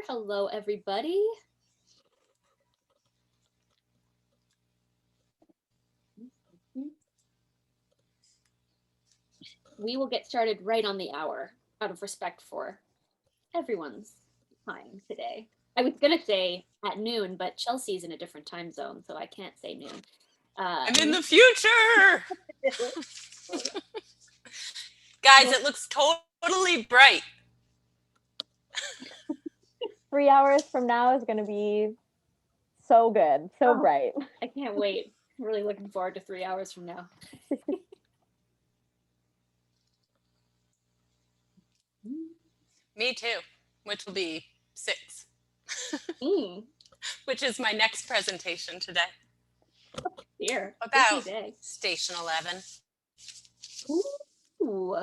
Hello, everybody. We will get started right on the hour out of respect for everyone's time today. I was going to say at noon, but Chelsea's in a different time zone, so I can't say noon. I'm in the future! Guys, it looks totally bright. 3 hours from now is going to be so good, so bright. I can't wait. I'm really looking forward to 3 hours from now. Me too, which will be 6. Mm. Which is my next presentation today. Here. About Station 11. Ooh.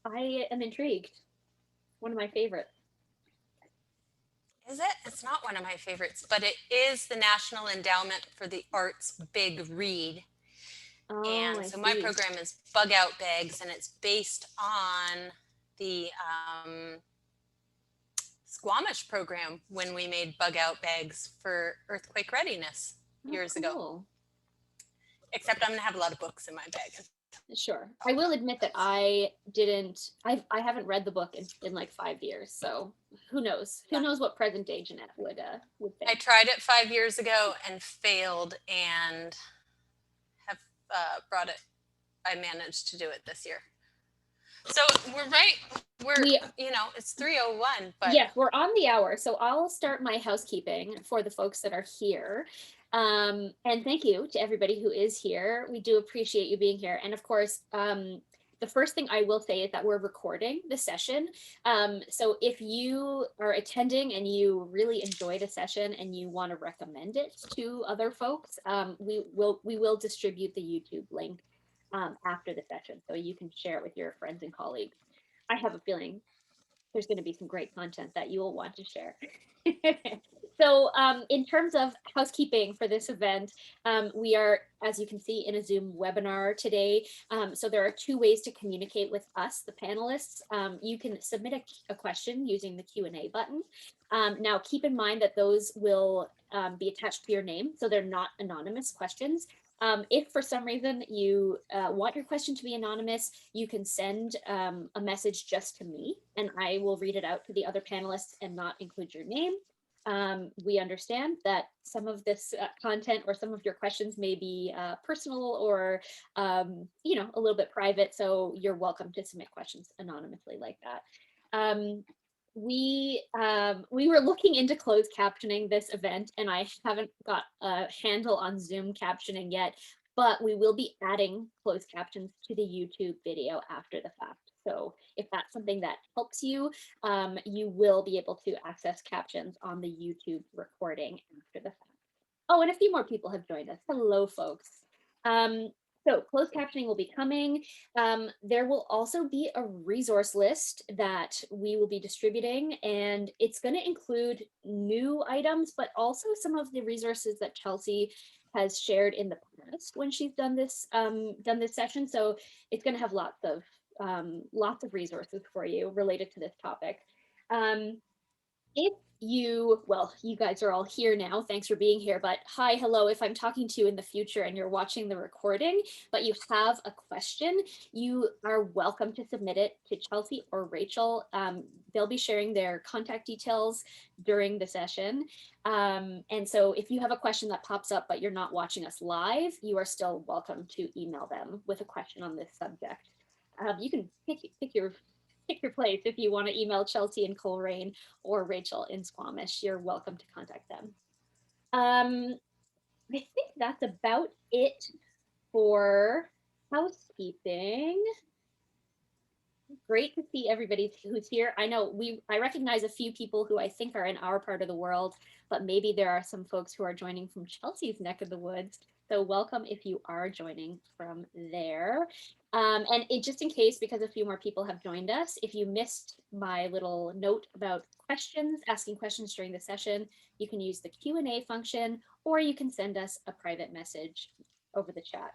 I am intrigued. One of my favorites. Is it? It's not one of my favorites, but it is the National Endowment for the Arts Big Read. And so my program is Bug Out Bags, and it's based on the Squamish program when we made Bug Out Bags for earthquake readiness years ago. Except I'm going to have a lot of books in my bag. Sure. I will admit that I haven't read the book in like 5 years, so who knows? Who knows what present day Jeanette would think. I tried it 5 years ago and failed, and have brought it. I managed to do it this year. So we're right. It's 3:01, but yes, we're on the hour. So I'll start my housekeeping for the folks that are here. And thank you to everybody who is here. We do appreciate you being here. And of course, the first thing I will say is that we're recording the session. So if you are attending and you really enjoyed a session and you want to recommend it to other folks, we will distribute the YouTube link after the session, so you can share it with your friends and colleagues. I have a feeling there's going to be some great content that you will want to share. So in terms of housekeeping for this event, we are, as you can see, in a Zoom webinar today. So there are 2 ways to communicate with us, the panelists. You can submit a question using the Q&A button. Now, keep in mind that those will be attached to your name, so they're not anonymous questions. If for some reason you want your question to be anonymous, you can send a message just to me, and I will read it out to the other panelists and not include your name. We understand that some of this content or some of your questions may be personal or, a little bit private, so you're welcome to submit questions anonymously like that. We were looking into closed captioning this event, and I haven't got a handle on Zoom captioning yet, but we will be adding closed captions to the YouTube video after the fact. So if that's something that helps you, you will be able to access captions on the YouTube recording after the fact. Oh, and a few more people have joined us. Hello, folks. So closed captioning will be coming. There will also be a resource list that we will be distributing, and it's going to include new items, but also some of the resources that Chelsea has shared in the past when she's done this session. So it's going to have lots of resources for you related to this topic. If you guys are all here now, thanks for being here, but hi, hello, if I'm talking to you in the future and you're watching the recording, but you have a question, you are welcome to submit it to Chelsea or Rachel. They'll be sharing their contact details during the session. And so if you have a question that pops up, but you're not watching us live, you are still welcome to email them with a question on this subject. You can pick your place. If you want to email Chelsea in Colrain or Rachel in Squamish, you're welcome to contact them. I think that's about it for housekeeping. Great to see everybody who's here. I know I recognize a few people who I think are in our part of the world, but maybe there are some folks who are joining from Chelsea's neck of the woods. So welcome if you are joining from there. And just in case, because a few more people have joined us, if you missed my little note about questions, asking questions during the session, you can use the Q&A function, or you can send us a private message over the chat.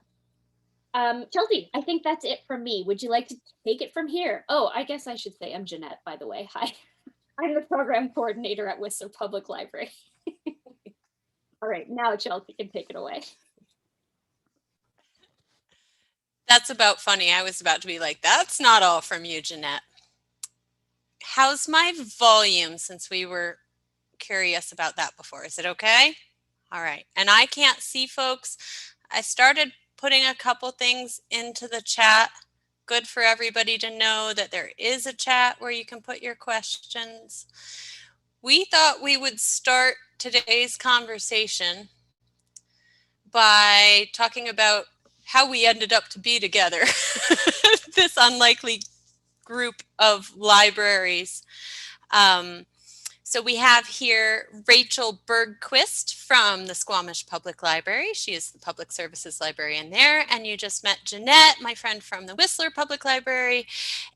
Chelsea, I think that's it from me. Would you like to take it from here? Oh, I guess I should say I'm Jeanette, by the way. Hi. I'm the program coordinator at Whistler Public Library. All right, now Chelsea can take it away. That's about funny. I was about to be like, that's not all from you, Jeanette. How's my volume, since we were curious about that before? Is it okay? All right. And I can't see folks. I started putting a couple things into the chat. Good for everybody to know that there is a chat where you can put your questions. We thought we would start today's conversation by talking about how we ended up to be together, this unlikely group of libraries. So we have here Rachel Bergquist from the Squamish Public Library. She is the public services librarian there. And you just met Jeanette, my friend from the Whistler Public Library.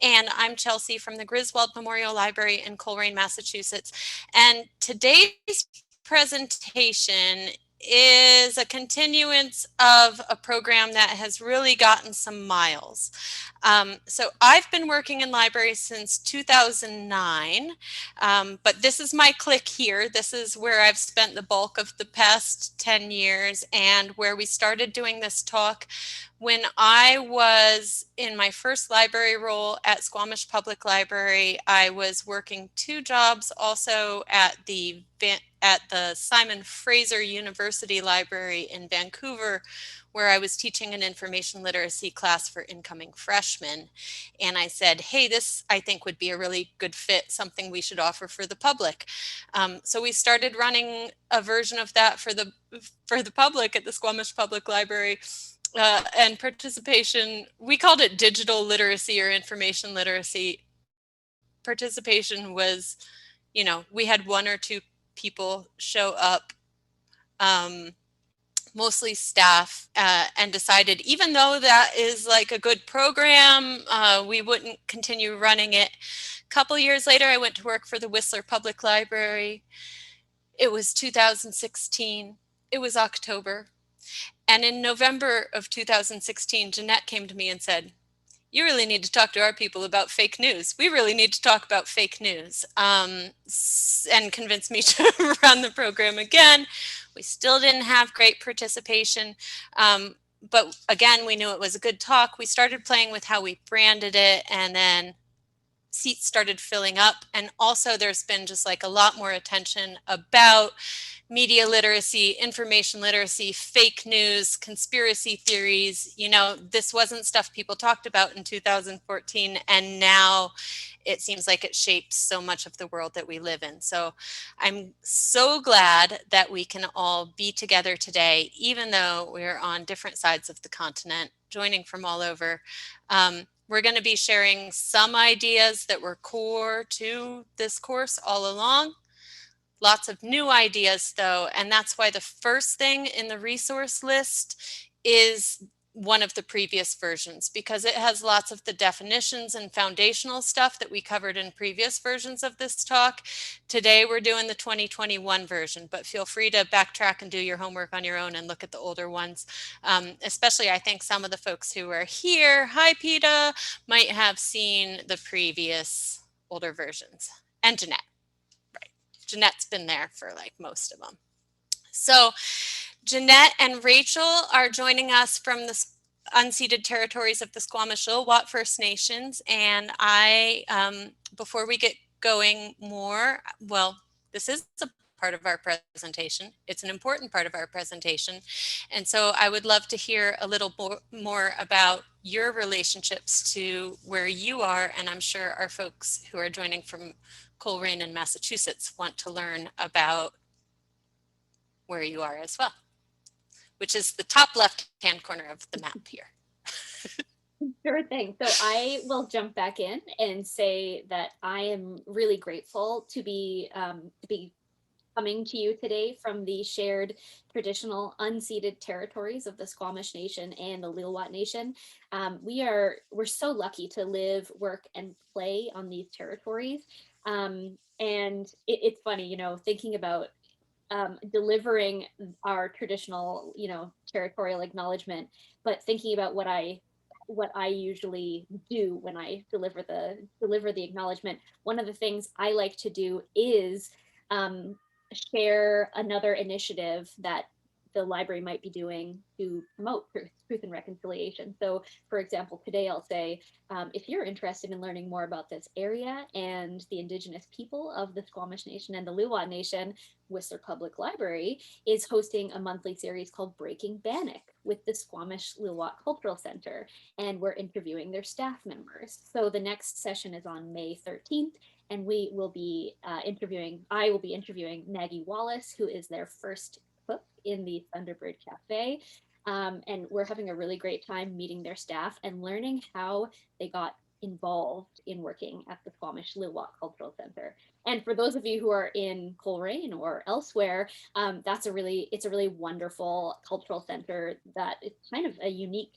And I'm Chelsea from the Griswold Memorial Library in Colrain, Massachusetts. And today's presentation is a continuance of a program that has really gotten some miles. So I've been working in libraries since 2009, but this is my clique here. This is where I've spent the bulk of the past 10 years and where we started doing this talk. When I was in my first library role at Squamish Public Library, I was working 2 jobs also at the Simon Fraser University Library in Vancouver, where I was teaching an information literacy class for incoming freshmen. And I said, hey, this I think would be a really good fit, something we should offer for the public. So we started running a version of that for the public at the Squamish Public Library. And participation, we called it digital literacy or information literacy. Participation was, we had 1 or 2 people show up, mostly staff, and decided even though that is like a good program, we wouldn't continue running it. A couple years later, I went to work for the Whistler Public Library. It was 2016. It was October. And in November of 2016, Jeanette came to me and said, you really need to talk to our people about fake news. We really need to talk about fake news, and convinced me to run the program again. We still didn't have great participation, but again, we knew it was a good talk. We started playing with how we branded it, and then seats started filling up. And also there's been just like a lot more attention about media literacy, information literacy, fake news, conspiracy theories. This wasn't stuff people talked about in 2014, and now it seems like it shapes so much of the world that we live in. So I'm so glad that we can all be together today, even though we're on different sides of the continent, joining from all over. We're going to be sharing some ideas that were core to this course all along. Lots of new ideas though, and that's why the first thing in the resource list is one of the previous versions, because it has lots of the definitions and foundational stuff that we covered in previous versions of this talk. Today we're doing the 2021 version, but feel free to backtrack and do your homework on your own and look at the older ones. Especially I think some of the folks who are here, hi PETA, might have seen the previous older versions. And Jeanette. Jeanette's been there for like most of them. So Jeanette and Rachel are joining us from the unceded territories of the Squamish-Illilouette First Nations. And before we get going more, well, this is a part of our presentation. It's an important part of our presentation. And so I would love to hear a little more about your relationships to where you are. And I'm sure our folks who are joining from Colrain in Massachusetts want to learn about where you are as well, which is the top left-hand corner of the map here. Sure thing. So I will jump back in and say that I am really grateful to be coming to you today from the shared traditional unceded territories of the Squamish Nation and the Lil'wat Nation. We're so lucky to live, work, and play on these territories. And it's funny, thinking about delivering our traditional, territorial acknowledgement, but thinking about what I what I usually do when I deliver the acknowledgement. One of the things I like to do is share another initiative that the library might be doing to promote truth and reconciliation. So, for example, today I'll say, if you're interested in learning more about this area and the Indigenous people of the Squamish Nation and the Luwa Nation, Whistler Public Library is hosting a monthly series called Breaking Bannock with the Squamish Luwa Cultural Center, and we're interviewing their staff members. So the next session is on May 13th, and I will be interviewing Maggie Wallace, who is their first cook in the Thunderbird Cafe. And we're having a really great time meeting their staff and learning how they got involved in working at the Squamish Luwa Cultural Center. And for those of you who are in Colrain or elsewhere, it's a really wonderful cultural center that is kind of a unique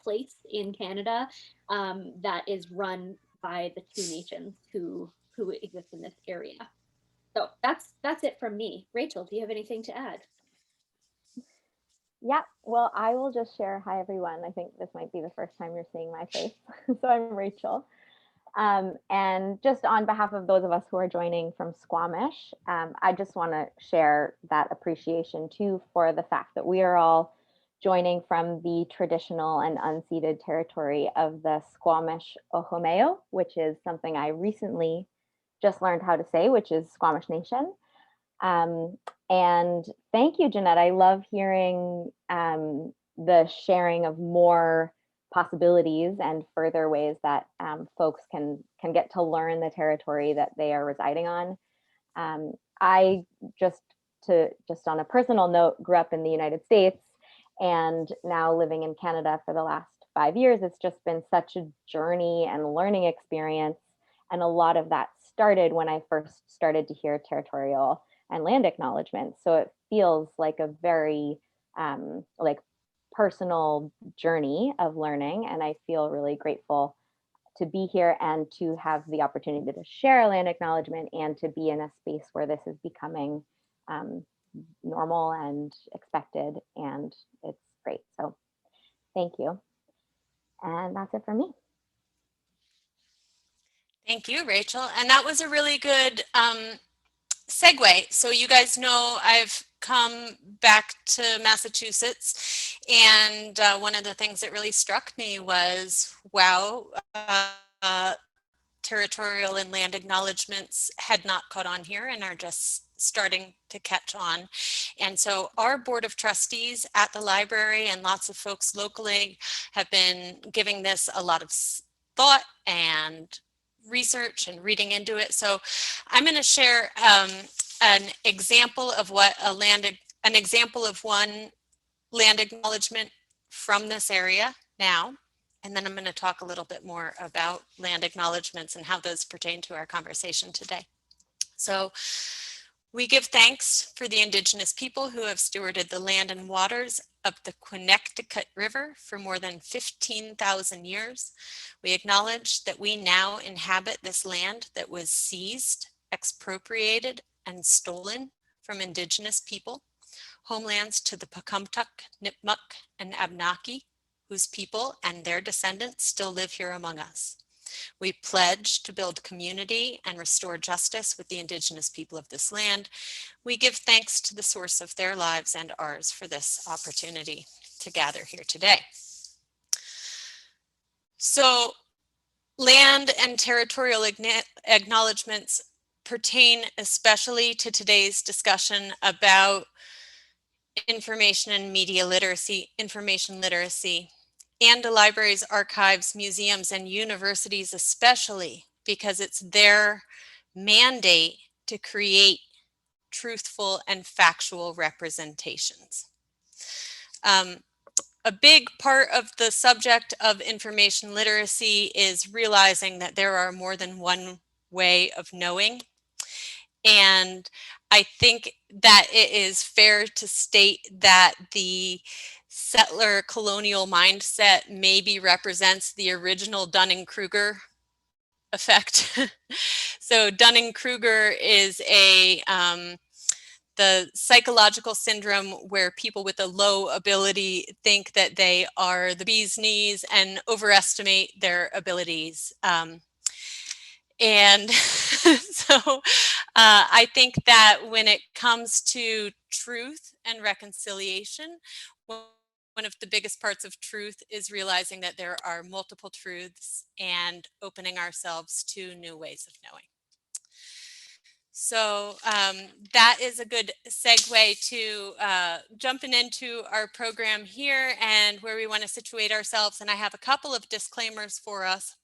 place in Canada that is run by the two nations who exist in this area. So that's it from me. Rachel, do you have anything to add? Yeah, well, I will just share. Hi, everyone. I think this might be the first time you're seeing my face. So I'm Rachel. And just on behalf of those of us who are joining from Squamish, I just want to share that appreciation too for the fact that we are all joining from the traditional and unceded territory of the Squamish Ohomeo, which is something I recently just learned how to say, which is Squamish Nation. And thank you, Jeanette. I love hearing the sharing of more possibilities and further ways that folks can get to learn the territory that they are residing on. I just on a personal note, grew up in the United States and now living in Canada for the last 5 years. It's just been such a journey and learning experience. And a lot of that started when I first started to hear territorial and land acknowledgements. So it feels like a very personal journey of learning. And I feel really grateful to be here and to have the opportunity to share a land acknowledgement and to be in a space where this is becoming normal and expected. And it's great. So thank you. And that's it for me. Thank you, Rachel. And that was a really good segue. So you guys know I've come back to Massachusetts, and one of the things that really struck me was, wow, territorial and land acknowledgements had not caught on here and are just starting to catch on. And so our board of trustees at the library and lots of folks locally have been giving this a lot of thought and research and reading into it. So I'm going to share an example of what an example of one land acknowledgement from this area now, and then I'm going to talk a little bit more about land acknowledgements and how those pertain to our conversation today. So we give thanks for the Indigenous people who have stewarded the land and waters of the Connecticut River for more than 15,000 years. We acknowledge that we now inhabit this land that was seized, expropriated, and stolen from Indigenous people, homelands to the Pecumtuck, Nipmuc, and Abnaki, whose people and their descendants still live here among us. We pledge to build community and restore justice with the Indigenous people of this land. We give thanks to the source of their lives and ours for this opportunity to gather here today. So, land and territorial acknowledgements pertain especially to today's discussion about information and media literacy, information literacy, and the libraries, archives, museums, and universities especially, because it's their mandate to create truthful and factual representations. A big part of the subject of information literacy is realizing that there are more than one way of knowing. And I think that it is fair to state that the settler colonial mindset maybe represents the original Dunning-Kruger effect. So Dunning-Kruger is the the psychological syndrome where people with a low ability think that they are the bee's knees and overestimate their abilities. And so I think that when it comes to truth and reconciliation, one of the biggest parts of truth is realizing that there are multiple truths and opening ourselves to new ways of knowing. So that is a good segue to jumping into our program here and where we want to situate ourselves. And I have a couple of disclaimers for us.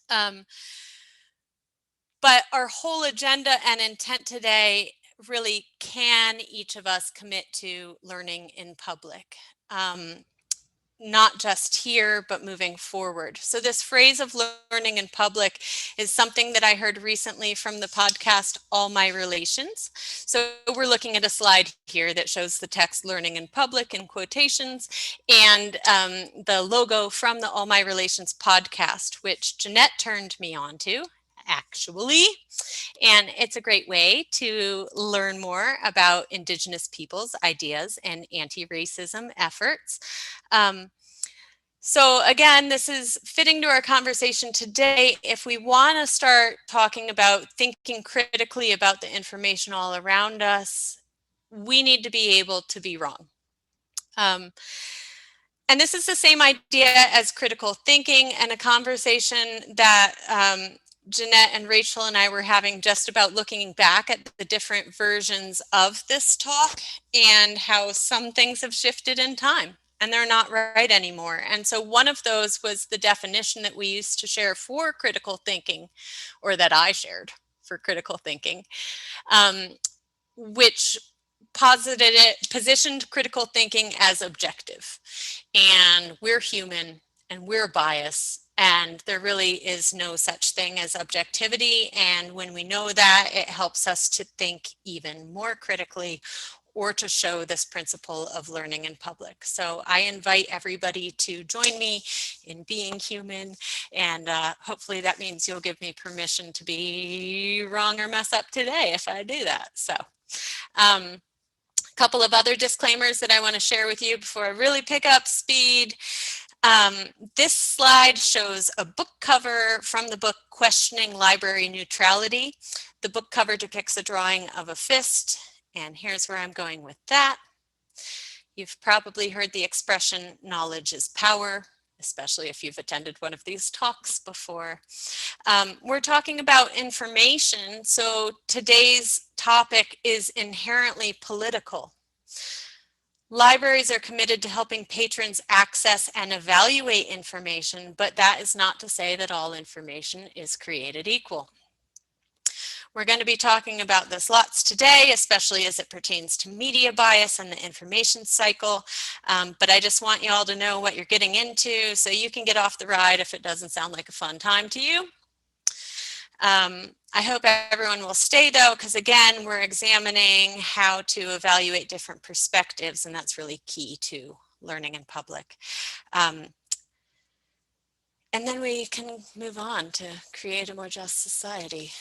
But our whole agenda and intent today really, can each of us commit to learning in public? Not just here, but moving forward. So this phrase of learning in public is something that I heard recently from the podcast, All My Relations. So we're looking at a slide here that shows the text learning in public in quotations and the logo from the All My Relations podcast, which Jeanette turned me on to, actually. And it's a great way to learn more about Indigenous peoples' ideas and anti-racism efforts. So again, this is fitting to our conversation today. If we want to start talking about thinking critically about the information all around us, we need to be able to be wrong. And this is the same idea as critical thinking, and a conversation that Jeanette and Rachel and I were having just about looking back at the different versions of this talk and how some things have shifted in time and they're not right anymore. And so one of those was the definition that we used to share for critical thinking, or that I shared for critical thinking, which positioned critical thinking as objective. And we're human and we're biased. And there really is no such thing as objectivity. And when we know that, it helps us to think even more critically or to show this principle of learning in public. So I invite everybody to join me in being human. And hopefully that means you'll give me permission to be wrong or mess up today if I do that. So a couple of other disclaimers that I want to share with you before I really pick up speed. This slide shows a book cover from the book Questioning Library Neutrality. The book cover depicts a drawing of a fist, and here's where I'm going with that. You've probably heard the expression, knowledge is power, especially if you've attended one of these talks before. We're talking about information, so today's topic is inherently political. Libraries are committed to helping patrons access and evaluate information, but that is not to say that all information is created equal. We're going to be talking about this lots today, especially as it pertains to media bias and the information cycle. But I just want you all to know what you're getting into so you can get off the ride if it doesn't sound like a fun time to you. I hope everyone will stay though, because again, we're examining how to evaluate different perspectives, and that's really key to learning in public. And then we can move on to create a more just society.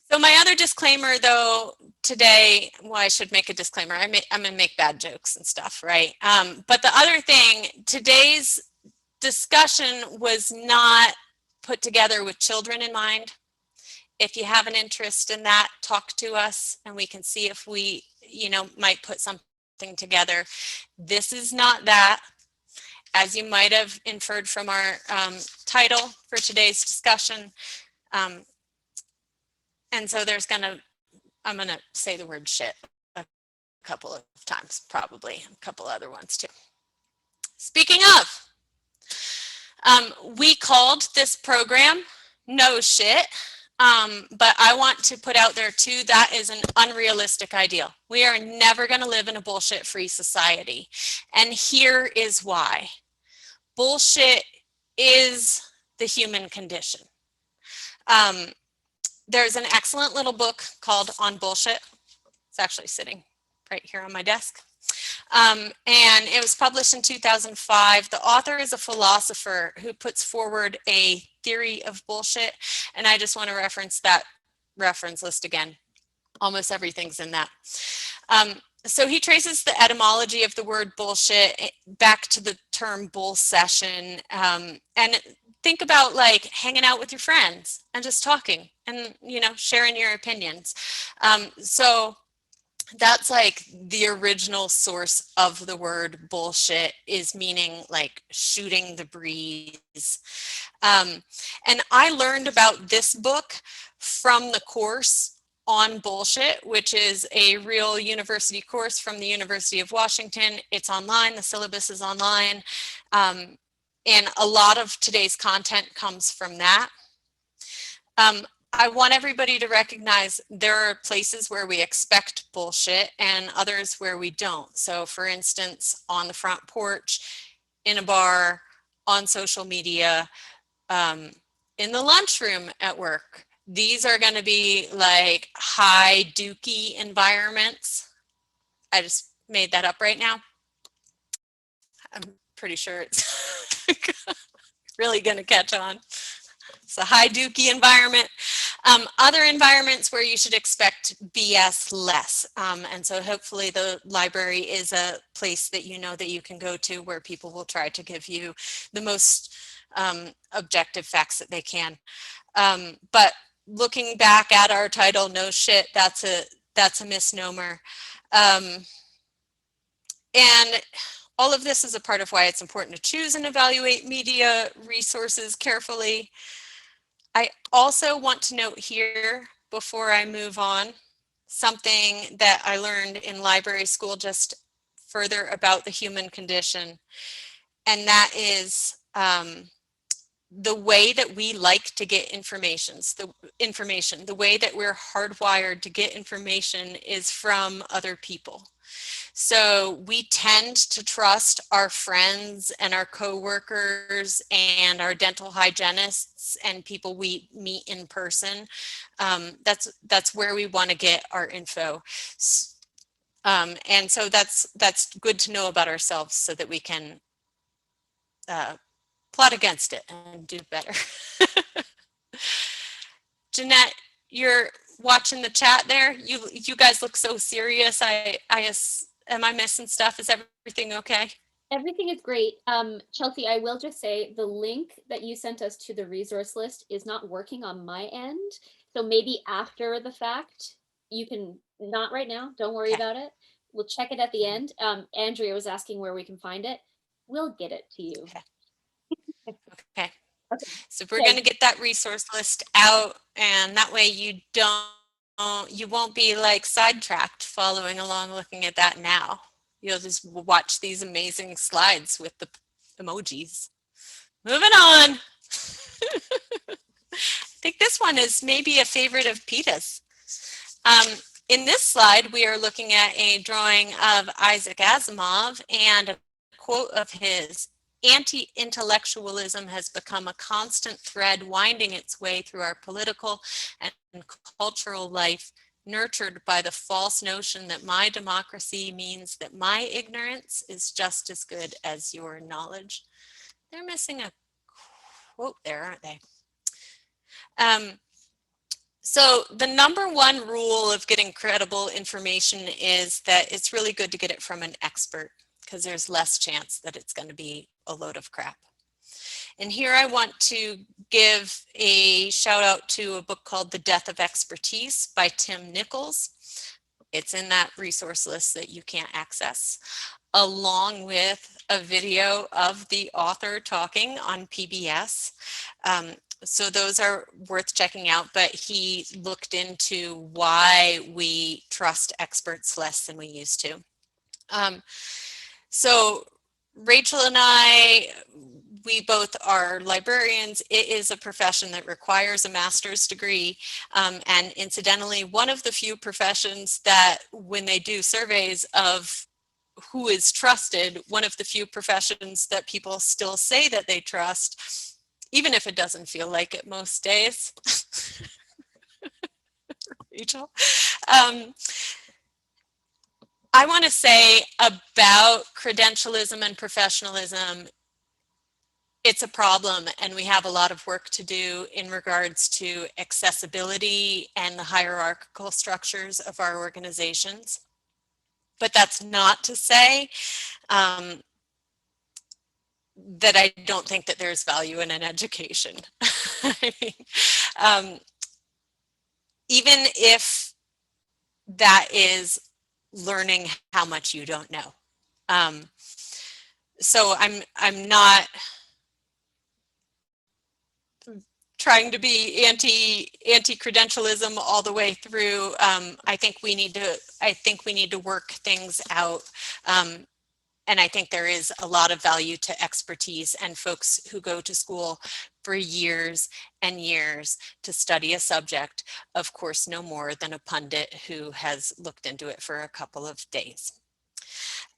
So my other disclaimer though today, well, I should make a disclaimer. I'm gonna make bad jokes and stuff, right? But the other thing, today's discussion was not put together with children in mind. If you have an interest in that, talk to us and we can see if we, might put something together. This is not that, as you might have inferred from our title for today's discussion. And so I'm gonna say the word shit a couple of times, probably a couple other ones too. Speaking of, we called this program No Shit, but I want to put out there too, that is an unrealistic ideal. We are never gonna live in a bullshit-free society. And here is why. Bullshit is the human condition. There's an excellent little book called On Bullshit. It's actually sitting right here on my desk. And it was published in 2005. The author is a philosopher who puts forward a theory of bullshit. And I just want to reference that reference list again. Almost everything's in that. So he traces the etymology of the word bullshit back to the term bull session. And think about like hanging out with your friends and just talking and, you know, sharing your opinions. So that's like the original source of the word bullshit, is meaning like shooting the breeze. And I learned about this book from the course on bullshit, which is a real university course from the University of Washington. It's online, the syllabus is online. And a lot of today's content comes from that. I want everybody to recognize there are places where we expect bullshit and others where we don't. So for instance, on the front porch, in a bar, on social media, in the lunchroom at work. These are going to be like high dookie environments. I just made that up right now. I'm pretty sure it's really going to catch on. It's a high dookie environment. Other environments where you should expect BS less. And so hopefully the library is a place that you know that you can go to where people will try to give you the most objective facts that they can. But looking back at our title, no shit, that's a misnomer. And all of this is a part of why it's important to choose and evaluate media resources carefully. I also want to note here, before I move on, something that I learned in library school just further about the human condition. And that is the way that we like to get information, the way that we're hardwired to get information is from other people. So we tend to trust our friends and our coworkers and our dental hygienists and people we meet in person. That's where we want to get our info. And so that's good to know about ourselves so that we can plot against it and do better. Jeanette, you're watching the chat there. You guys look so serious. Am I missing stuff? Is everything okay? Everything is great. Chelsea, I will just say the link that you sent us to the resource list is not working on my end. So maybe after the fact, you can, not right now, don't worry about it. We'll check it at the end. Andrea was asking where we can find it. We'll get it to you. Okay. So we're going to get that resource list out, and that way you won't be like sidetracked following along looking at that now. You'll just watch these amazing slides with the emojis. Moving on. I think this one is maybe a favorite of Peta's. In this slide, we are looking at a drawing of Isaac Asimov and a quote of his. Anti-intellectualism has become a constant thread winding its way through our political and cultural life, nurtured by the false notion that my democracy means that my ignorance is just as good as your knowledge. They're missing a quote there, aren't they? So the number one rule of getting credible information is that it's really good to get it from an expert, because there's less chance that it's going to be a load of crap. And here I want to give a shout out to a book called The Death of Expertise by Tim Nichols. It's in that resource list that you can't access, along with a video of the author talking on PBS. So those are worth checking out, but he looked into why we trust experts less than we used to. So Rachel and I, we both are librarians. It is a profession that requires a master's degree. And incidentally, one of the few professions that when they do surveys of who is trusted, one of the few professions that people still say that they trust, even if it doesn't feel like it most days. Rachel. I want to say about credentialism and professionalism, it's a problem, and we have a lot of work to do in regards to accessibility and the hierarchical structures of our organizations. But that's not to say that I don't think that there's value in an education. I mean, even if that is learning how much you don't know. So I'm not trying to be anti-credentialism all the way through. I think we need to work things out. And I think there is a lot of value to expertise and folks who go to school for years and years to study a subject, of course, no more than a pundit who has looked into it for a couple of days.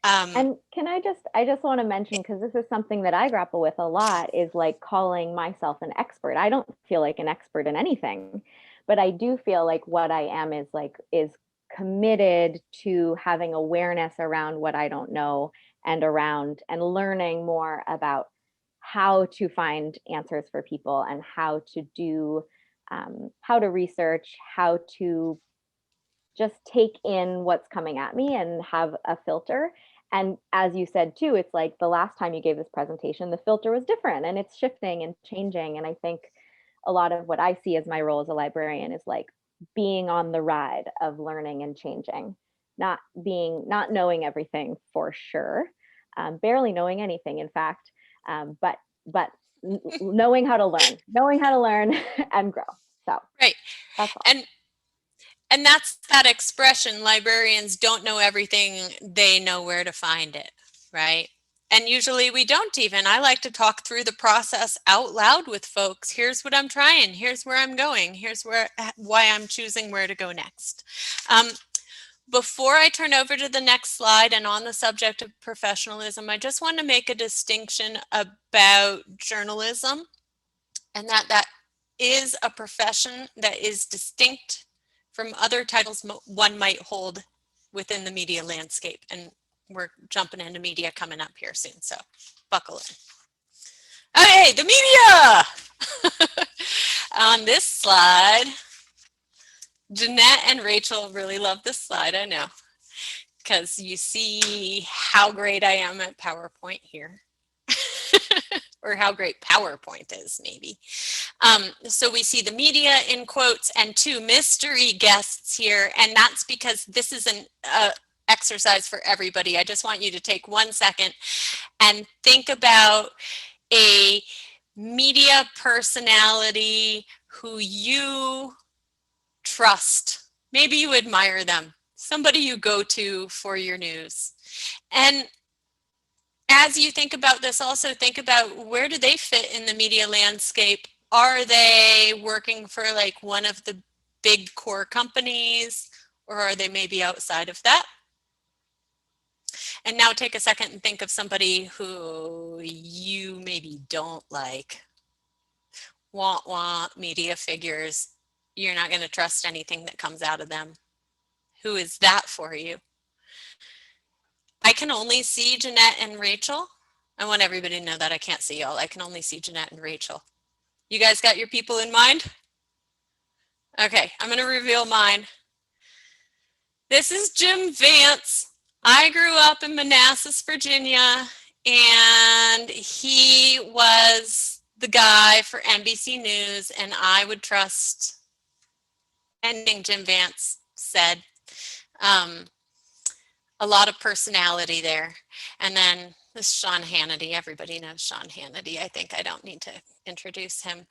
And can I just want to mention, because this is something that I grapple with a lot, is like calling myself an expert. I don't feel like an expert in anything, but I do feel like what I am is committed to having awareness around what I don't know and learning more about how to find answers for people and how to research, how to just take in what's coming at me and have a filter. And as you said too, it's like the last time you gave this presentation, the filter was different and it's shifting and changing. And I think a lot of what I see as my role as a librarian is like being on the ride of learning and changing, not knowing everything for sure, barely knowing anything, in fact, but knowing how to learn and grow. So right. That's all. And that's that expression, librarians don't know everything, they know where to find it, right? And usually we don't even. I like to talk through the process out loud with folks. Here's what I'm trying, here's where I'm going, here's why I'm choosing where to go next. Before I turn over to the next slide and on the subject of professionalism, I just want to make a distinction about journalism, and that is a profession that is distinct from other titles one might hold within the media landscape. And we're jumping into media coming up here soon, so buckle in. Okay, the media! On this slide, Jeanette and Rachel really love this slide, I know, because you see how great I am at PowerPoint here. Or how great PowerPoint is, maybe. So we see the media in quotes and two mystery guests here, and that's because this is an exercise for everybody. I just want you to take 1 second and think about a media personality who you trust. Maybe you admire them, somebody you go to for your news. And as you think about this, also think about where do they fit in the media landscape? Are they working for like one of the big core companies, or are they maybe outside of that? And now take a second and think of somebody who you maybe don't like. Media figures. You're not going to trust anything that comes out of them. Who is that for you? I can only see Jeanette and Rachel. I want everybody to know that I can't see y'all. I can only see Jeanette and Rachel. You guys got your people in mind? Okay, I'm going to reveal mine. This is Jim Vance. I grew up in Manassas, Virginia, and he was the guy for NBC News, and I would trust anything Jim Vance said. A lot of personality there. And then this is Sean Hannity. Everybody knows Sean Hannity. I think I don't need to introduce him.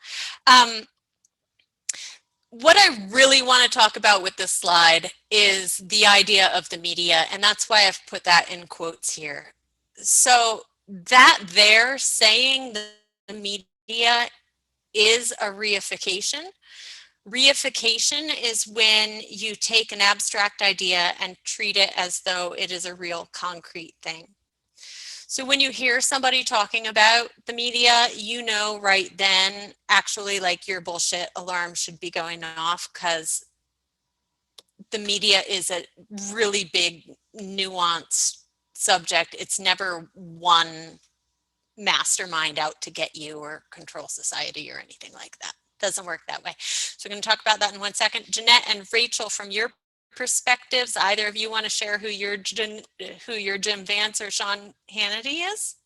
What I really want to talk about with this slide is the idea of the media, and that's why I've put that in quotes here. So that they're saying the media is a reification. Reification is when you take an abstract idea and treat it as though it is a real concrete thing. So when you hear somebody talking about the media, you know right then, actually, like, your bullshit alarm should be going off, because the media is a really big, nuanced subject. It's never one mastermind out to get you or control society or anything like that. Doesn't work that way. So we're going to talk about that in 1 second. Jeanette and Rachel, from your perspectives, either of you want to share who your Jim Vance or Sean Hannity is?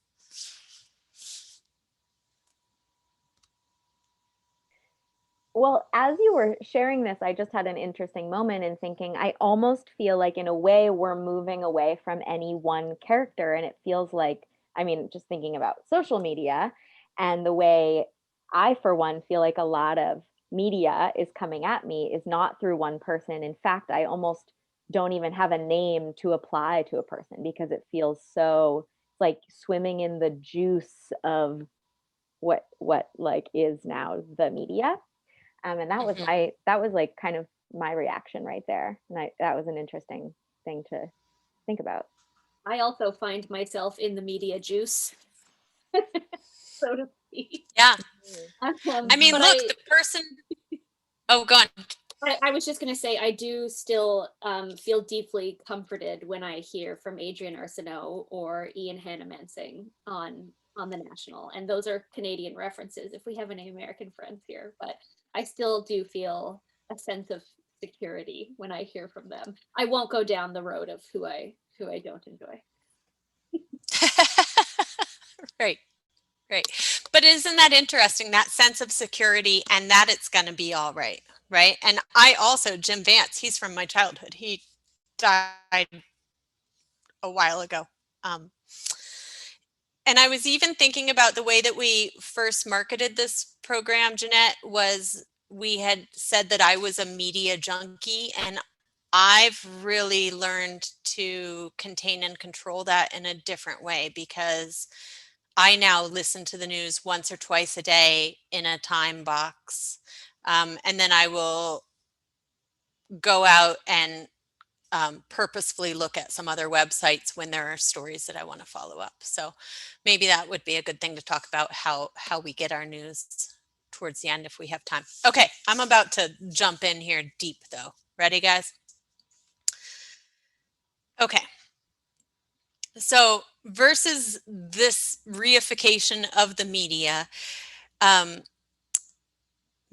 Well, as you were sharing this, I just had an interesting moment in thinking, I almost feel like in a way we're moving away from any one character. And it feels like, I mean, just thinking about social media and the way I, for one, feel like a lot of media is coming at me is not through one person. In fact, I almost don't even have a name to apply to a person because it feels so like swimming in the juice of what like is now the media. And that was that was like kind of my reaction right there. And that was an interesting thing to think about. I also find myself in the media juice, so to speak. Yeah. I mean, look, the person, oh, go on. I was just going to say, I do still feel deeply comforted when I hear from Adrienne Arsenault or Ian Hannah-Mansing on the National. And those are Canadian references if we have any American friends here. But I still do feel a sense of security when I hear from them. I won't go down the road of who I don't enjoy. Right. But isn't that interesting, that sense of security and that it's going to be all right, right? And I also, Jim Vance, he's from my childhood. He died a while ago. And I was even thinking about the way that we first marketed this program, Jeanette, was we had said that I was a media junkie, and I've really learned to contain and control that in a different way because I now listen to the news once or twice a day in a time box. And then I will go out and purposefully look at some other websites when there are stories that I want to follow up. So maybe that would be a good thing to talk about, how we get our news towards the end if we have time. Okay, I'm about to jump in here deep though. Ready, guys? Okay. So versus this reification of the media,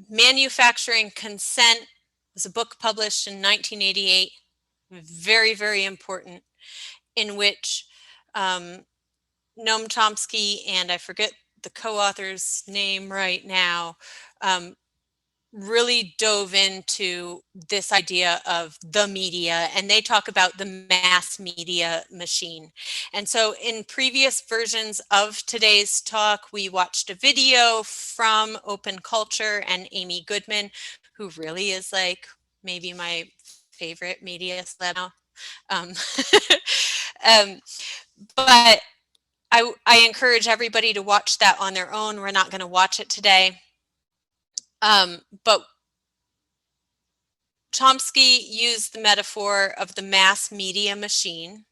Manufacturing Consent was a book published in 1988, very, very important, in which Noam Chomsky, and I forget the co-author's name right now, really dove into this idea of the media, and they talk about the mass media machine. And so in previous versions of today's talk, we watched a video from Open Culture and Amy Goodman, who really is like maybe my favorite media celeb now. But I encourage everybody to watch that on their own. We're not going to watch it today. But Chomsky used the metaphor of the mass media machine,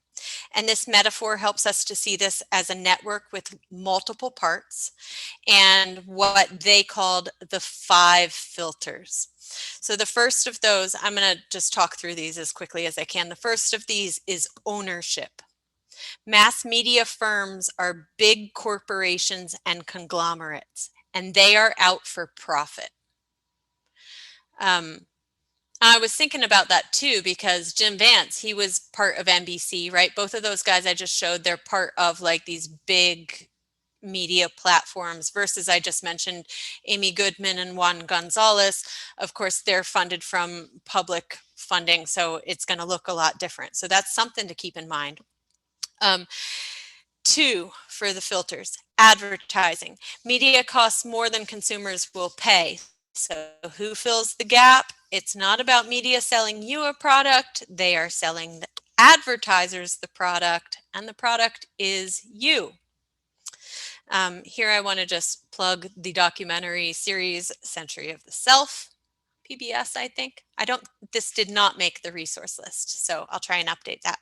and this metaphor helps us to see this as a network with multiple parts and what they called the 5 filters. So the first of those, I'm going to just talk through these as quickly as I can. The first of these is ownership. Mass media firms are big corporations and conglomerates, and they are out for profit. I was thinking about that too, because Jim Vance, he was part of NBC, right? Both of those guys I just showed, they're part of like these big media platforms versus I just mentioned Amy Goodman and Juan Gonzalez. Of course, they're funded from public funding, so it's going to look a lot different. So that's something to keep in mind. 2, for the filters, advertising. Media costs more than consumers will pay. So who fills the gap? It's not about media selling you a product. They are selling the advertisers the product, and the product is you. Here I want to just plug the documentary series Century of the Self, PBS, I think. This did not make the resource list, so I'll try and update that.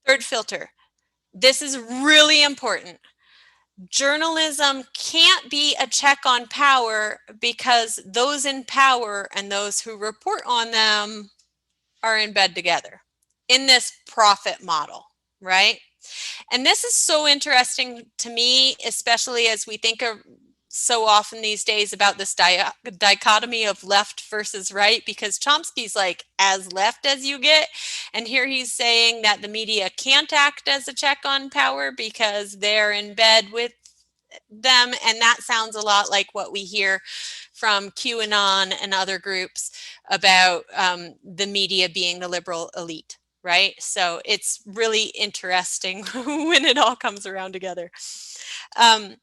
3rd filter. This is really important. Journalism can't be a check on power because those in power and those who report on them are in bed together in this profit model, right? And this is so interesting to me, especially as we think of so often these days about this dichotomy of left versus right, because Chomsky's like as left as you get. And here he's saying that the media can't act as a check on power because they're in bed with them. And that sounds a lot like what we hear from QAnon and other groups about the media being the liberal elite. Right? So it's really interesting when it all comes around together. And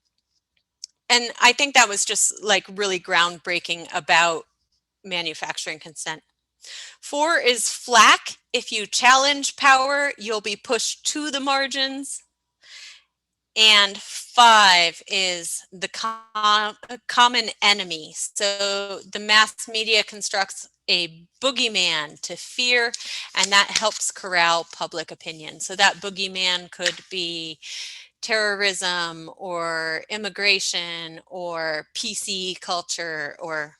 I think that was just like really groundbreaking about manufacturing consent. 4 is flack. If you challenge power, you'll be pushed to the margins. And 5 is the common enemy. So the mass media constructs a boogeyman to fear, and that helps corral public opinion. So that boogeyman could be terrorism or immigration or PC culture, or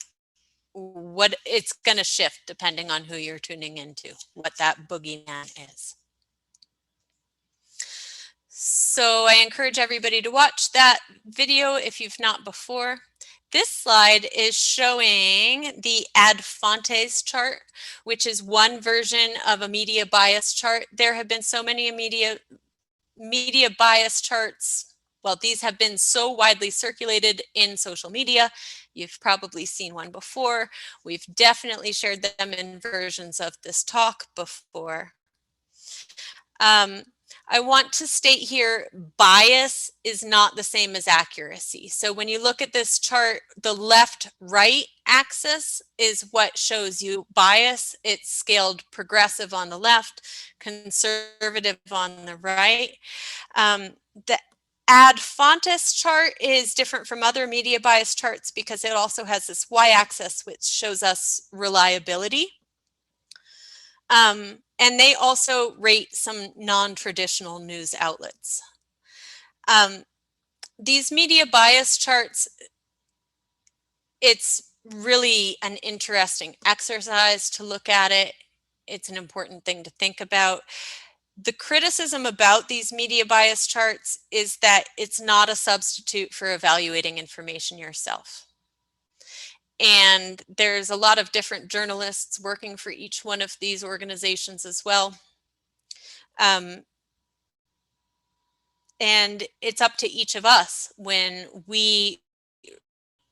what it's going to shift depending on who you're tuning into, what that boogeyman is. So I encourage everybody to watch that video if you've not before. This slide is showing the ad fontes chart, which is one version of a media bias chart. There have been so many media bias charts. Well, these have been so widely circulated in social media. You've probably seen one before. We've definitely shared them in versions of this talk before. I want to state here, bias is not the same as accuracy. So when you look at this chart, the left-right axis is what shows you bias. It's scaled progressive on the left, conservative on the right. The ad fontes chart is different from other media bias charts because it also has this y-axis, which shows us reliability. And they also rate some non-traditional news outlets. These media bias charts, it's really an interesting exercise to look at it. It's an important thing to think about. The criticism about these media bias charts is that it's not a substitute for evaluating information yourself. And there's a lot of different journalists working for each one of these organizations as well. And it's up to each of us when we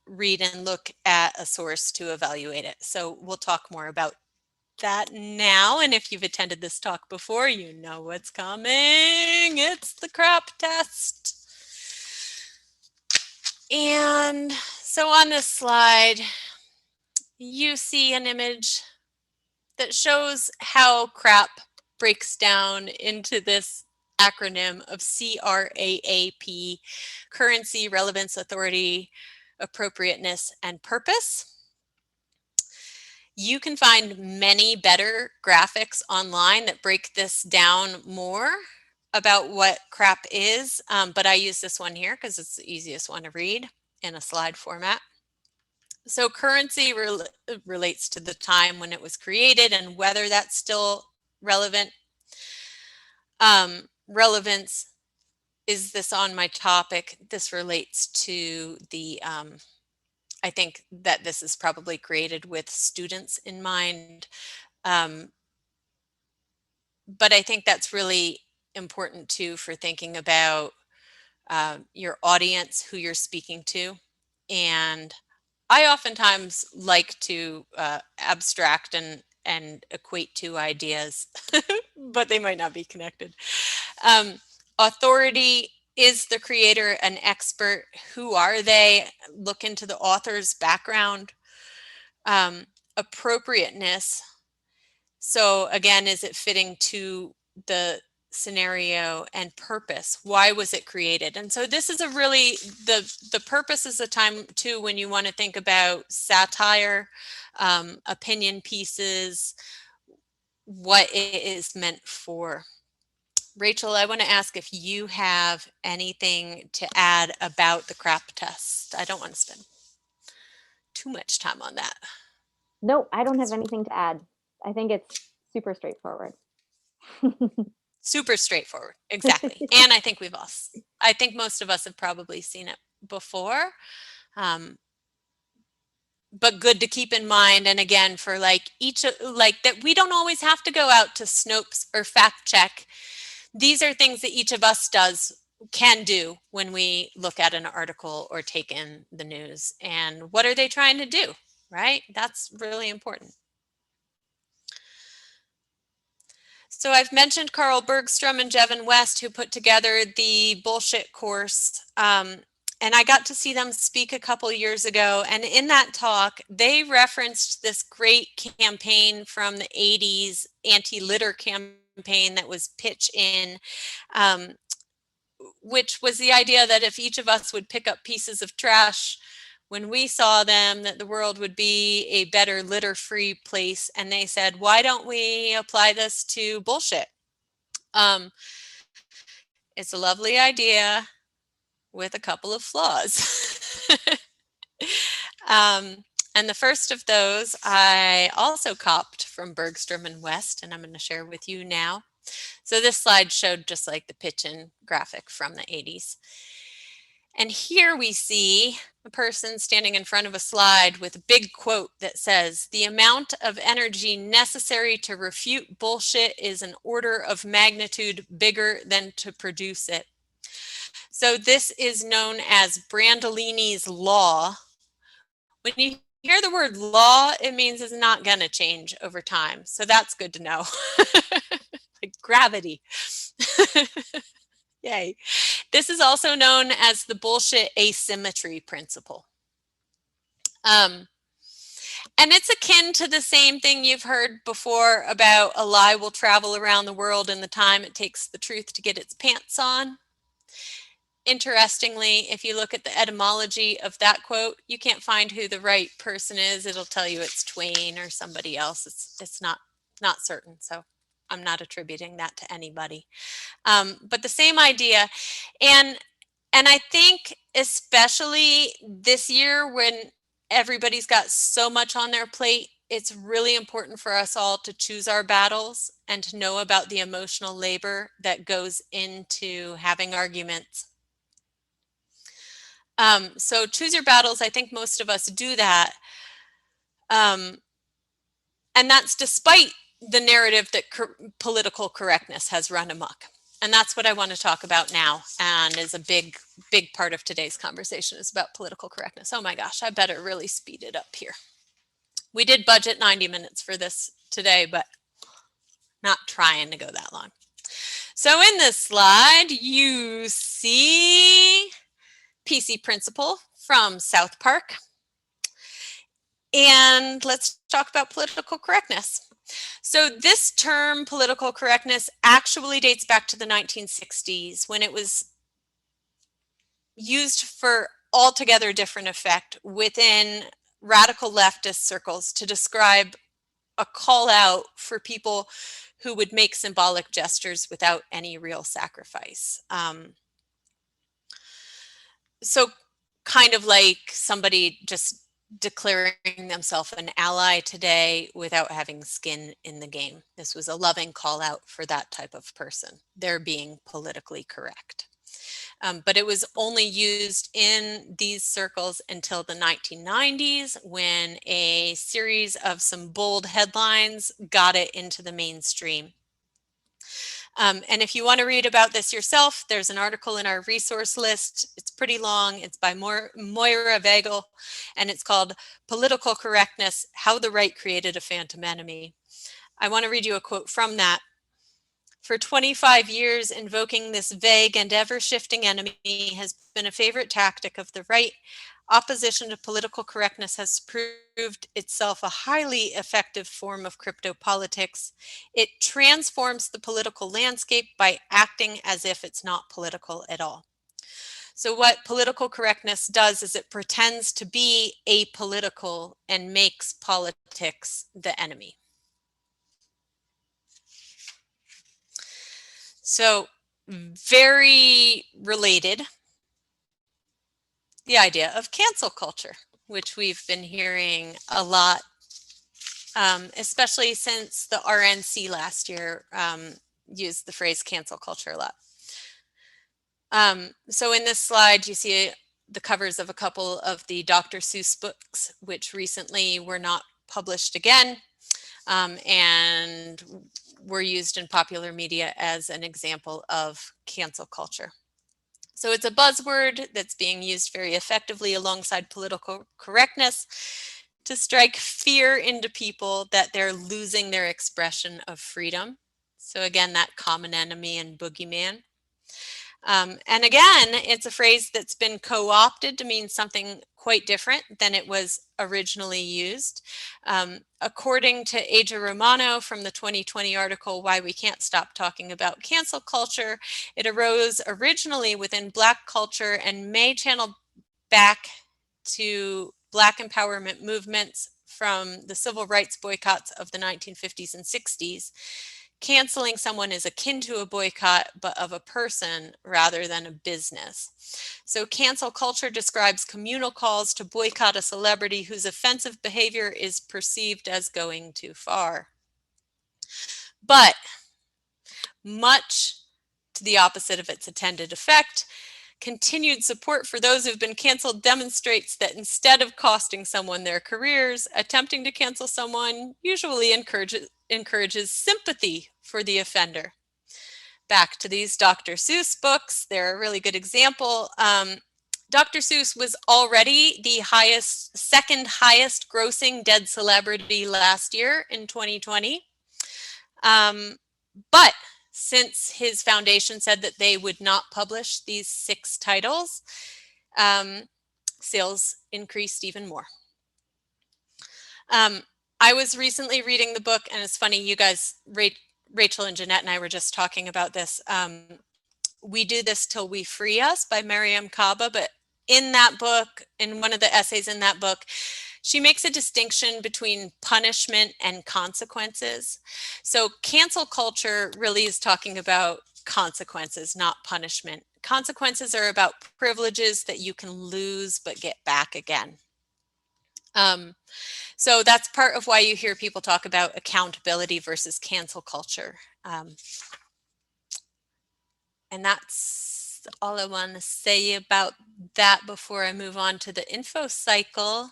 read and look at a source to evaluate it. So we'll talk more about that now. And if you've attended this talk before, you know what's coming. It's the crap test. And so on this slide, you see an image that shows how CRAP breaks down into this acronym of CRAAP: currency, relevance, authority, appropriateness, and purpose. You can find many better graphics online that break this down more about what CRAP is, but I use this one here because it's the easiest one to read in a slide format. So currency relates to the time when it was created and whether that's still relevant. Relevance, is this on my topic? This relates to the, I think that this is probably created with students in mind. But I think that's really important too for thinking about your audience, who you're speaking to. And I oftentimes like to abstract and equate two ideas, but they might not be connected. Authority, is the creator an expert? Who are they? Look into the author's background. Appropriateness. So again, is it fitting to the scenario? And purpose, why was it created? And so this is a really, the purpose is a time too when you want to think about satire, opinion pieces, what it is meant for. Rachel, I want to ask if you have anything to add about the CRAP test. I don't want to spend too much time on that. No, I don't have anything to add. I think it's super straightforward. Super straightforward. Exactly. And I think I think most of us have probably seen it before. But good to keep in mind. And again, for like that, we don't always have to go out to Snopes or fact check. These are things that each of us can do when we look at an article or take in the news. And what are they trying to do, right? That's really important. So I've mentioned Carl Bergstrom and Jevin West, who put together the Bullshit course. And I got to see them speak a couple years ago. And in that talk, they referenced this great campaign from the 80s, anti-litter campaign that was Pitch In, which was the idea that if each of us would pick up pieces of trash when we saw them, that the world would be a better litter-free place. And they said, why don't we apply this to bullshit? It's a lovely idea with a couple of flaws. And the first of those I also copped from Bergstrom and West, and I'm going to share with you now. So this slide showed just like the pitch-in graphic from the 80s. And here we see a person standing in front of a slide with a big quote that says, "The amount of energy necessary to refute bullshit is an order of magnitude bigger than to produce it." So this is known as Brandolini's law. When you hear the word law, it means it's not going to change over time. So that's good to know. Like gravity. Yay. This is also known as the bullshit asymmetry principle. And it's akin to the same thing you've heard before about a lie will travel around the world in the time it takes the truth to get its pants on. Interestingly, if you look at the etymology of that quote, you can't find who the right person is. It'll tell you it's Twain or somebody else. It's not certain. So I'm not attributing that to anybody. But the same idea. And I think especially this year when everybody's got so much on their plate, it's really important for us all to choose our battles and to know about the emotional labor that goes into having arguments. So choose your battles. I think most of us do that. And that's despite the narrative that political correctness has run amok. And that's what I want to talk about now, and is a big part of today's conversation is about political correctness. Oh my gosh, I better really speed it up here. We did budget 90 minutes for this today, but not trying to go that long. So in this slide, you see PC Principle from South Park. And let's talk about political correctness. So this term, political correctness, actually dates back to the 1960s when it was used for altogether different effect within radical leftist circles to describe a call out for people who would make symbolic gestures without any real sacrifice. So kind of like somebody just declaring themselves an ally today without having skin in the game. This was a loving call out for that type of person. They're being politically correct. But it was only used in these circles until the 1990s when a series of some bold headlines got it into the mainstream. And if you want to read about this yourself, there's an article in our resource list. It's pretty long. It's by Moira Vagel, and it's called Political Correctness, How the Right Created a Phantom Enemy. I want to read you a quote from that. "For 25 years, invoking this vague and ever-shifting enemy has been a favorite tactic of the right. Opposition to political correctness has proved itself a highly effective form of crypto-politics. It transforms the political landscape by acting as if it's not political at all." So what political correctness does is it pretends to be apolitical and makes politics the enemy. So very related, the idea of cancel culture, which we've been hearing a lot, especially since the RNC last year use the phrase cancel culture a lot. So in this slide, you see the covers of a couple of the Dr. Seuss books, which recently were not published again, and were used in popular media as an example of cancel culture. So it's a buzzword that's being used very effectively alongside political correctness to strike fear into people that they're losing their expression of freedom. So again, that common enemy and boogeyman. And again, it's a phrase that's been co-opted to mean something quite different than it was originally used. According to Aja Romano from the 2020 article, Why We Can't Stop Talking About Cancel Culture, it arose originally within Black culture and may channel back to Black empowerment movements from the civil rights boycotts of the 1950s and 60s. Canceling someone is akin to a boycott, but of a person rather than a business. So cancel culture describes communal calls to boycott a celebrity whose offensive behavior is perceived as going too far. But much to the opposite of its intended effect, continued support for those who've been canceled demonstrates that instead of costing someone their careers, attempting to cancel someone usually encourages sympathy for the offender. Back to these Dr. Seuss books, they're a really good example. Dr. Seuss was already the second highest grossing dead celebrity last year in 2020. But since his foundation said that they would not publish these 6 titles, sales increased even more. I was recently reading the book, and it's funny, you guys, Rachel and Jeanette and I were just talking about this. We Do This Till We Free Us by Mariame Kaba, but in that book, in one of the essays in that book, she makes a distinction between punishment and consequences. So cancel culture really is talking about consequences, not punishment. Consequences are about privileges that you can lose but get back again. So that's part of why you hear people talk about accountability versus cancel culture. And that's all I want to say about that before I move on to the info cycle.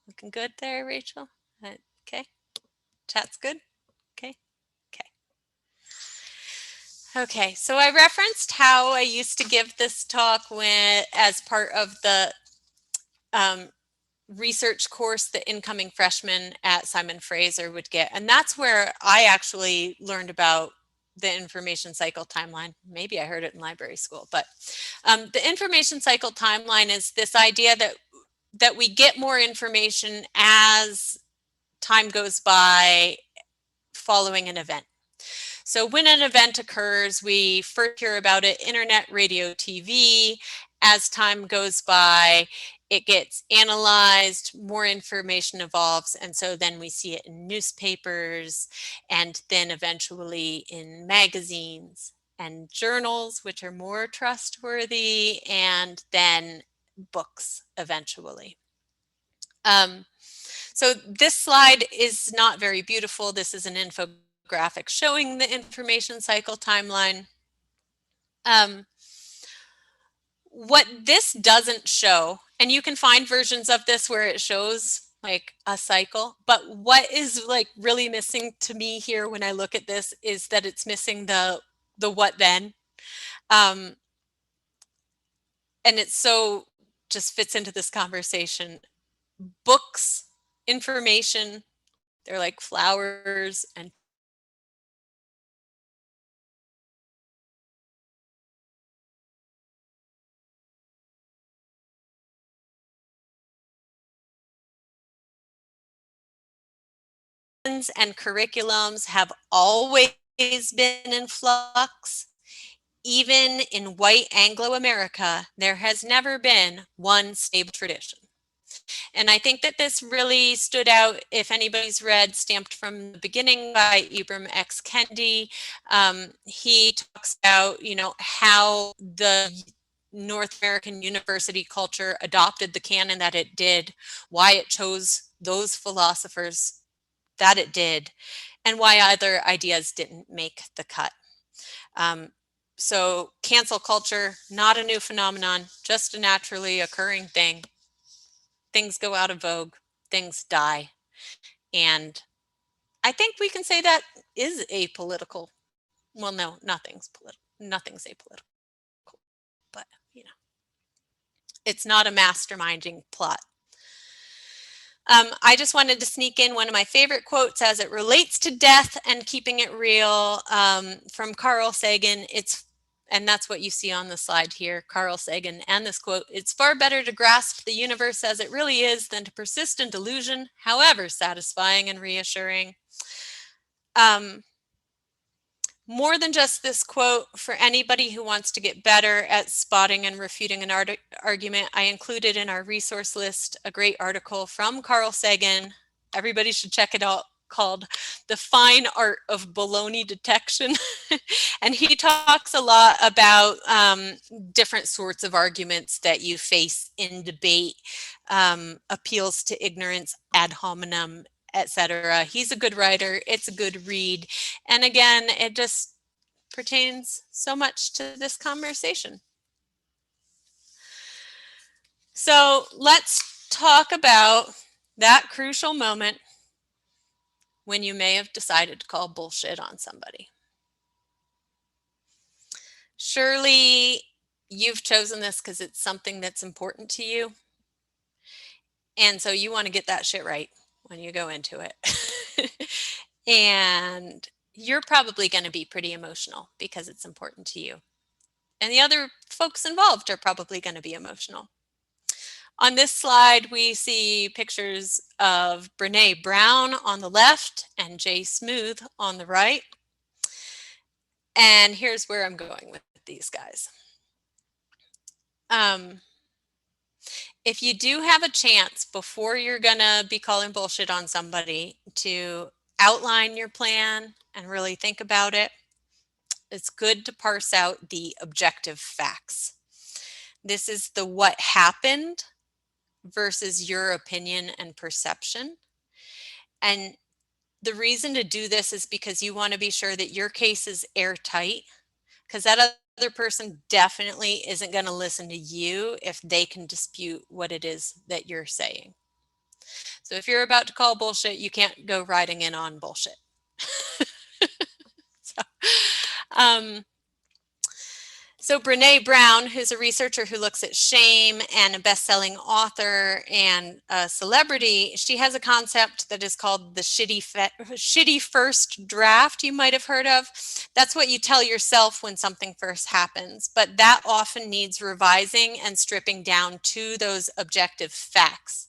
Looking good there, Rachel? Okay. Chat's good? Okay. Okay. Okay, so I referenced how I used to give this talk as part of the research course that incoming freshmen at Simon Fraser would get. And that's where I actually learned about the information cycle timeline. Maybe I heard it in library school, but the information cycle timeline is this idea that we get more information as time goes by following an event. So when an event occurs, we first hear about it, internet, radio, TV. As time goes by, it gets analyzed, more information evolves, and so then we see it in newspapers, and then eventually in magazines and journals, which are more trustworthy, and then books eventually. So this slide is not very beautiful. This is an infographic showing the information cycle timeline. What this doesn't show, and you can find versions of this where it shows like a cycle, but what is like really missing to me here when I look at this is that it's missing the what then. And it so just fits into this conversation. Books, information, they're like flowers and and curriculums have always been in flux. Even in white Anglo-America, there has never been one stable tradition. And I think that this really stood out if anybody's read Stamped from the Beginning by Ibram X. Kendi. He talks about, how the North American university culture adopted the canon that it did, why it chose those philosophers that it did, and why other ideas didn't make the cut. So cancel culture, not a new phenomenon, just a naturally occurring thing. Things go out of vogue, things die. And I think we can say that is apolitical. Well, no, nothing's political. Nothing's apolitical. But, you know, it's not a masterminding plot. I just wanted to sneak in one of my favorite quotes as it relates to death and keeping it real, from Carl Sagan. And that's what you see on the slide here, Carl Sagan, and this quote: "It's far better to grasp the universe as it really is than to persist in delusion, however satisfying and reassuring." More than just this quote, for anybody who wants to get better at spotting and refuting an argument, I included in our resource list a great article from Carl Sagan. Everybody should check it out, called "The Fine Art of Baloney Detection." And he talks a lot about different sorts of arguments that you face in debate, appeals to ignorance, ad hominem, etc. He's a good writer. It's a good read. And again, it just pertains so much to this conversation. So let's talk about that crucial moment when you may have decided to call bullshit on somebody. Surely you've chosen this because it's something that's important to you. And so you want to get that shit right when you go into it. And you're probably going to be pretty emotional because it's important to you. And the other folks involved are probably going to be emotional. On this slide, we see pictures of Brene Brown on the left and Jay Smooth on the right. And here's where I'm going with these guys. If you do have a chance before you're gonna be calling bullshit on somebody to outline your plan and really think about it, it's good to parse out the objective facts. This is the what happened versus your opinion and perception. And the reason to do this is because you want to be sure that your case is airtight, because that other person definitely isn't going to listen to you if they can dispute what it is that you're saying. So if you're about to call bullshit, you can't go riding in on bullshit. So Brene Brown, who's a researcher who looks at shame and a best-selling author and a celebrity, she has a concept that is called the shitty first draft you might have heard of. That's what you tell yourself when something first happens, but that often needs revising and stripping down to those objective facts,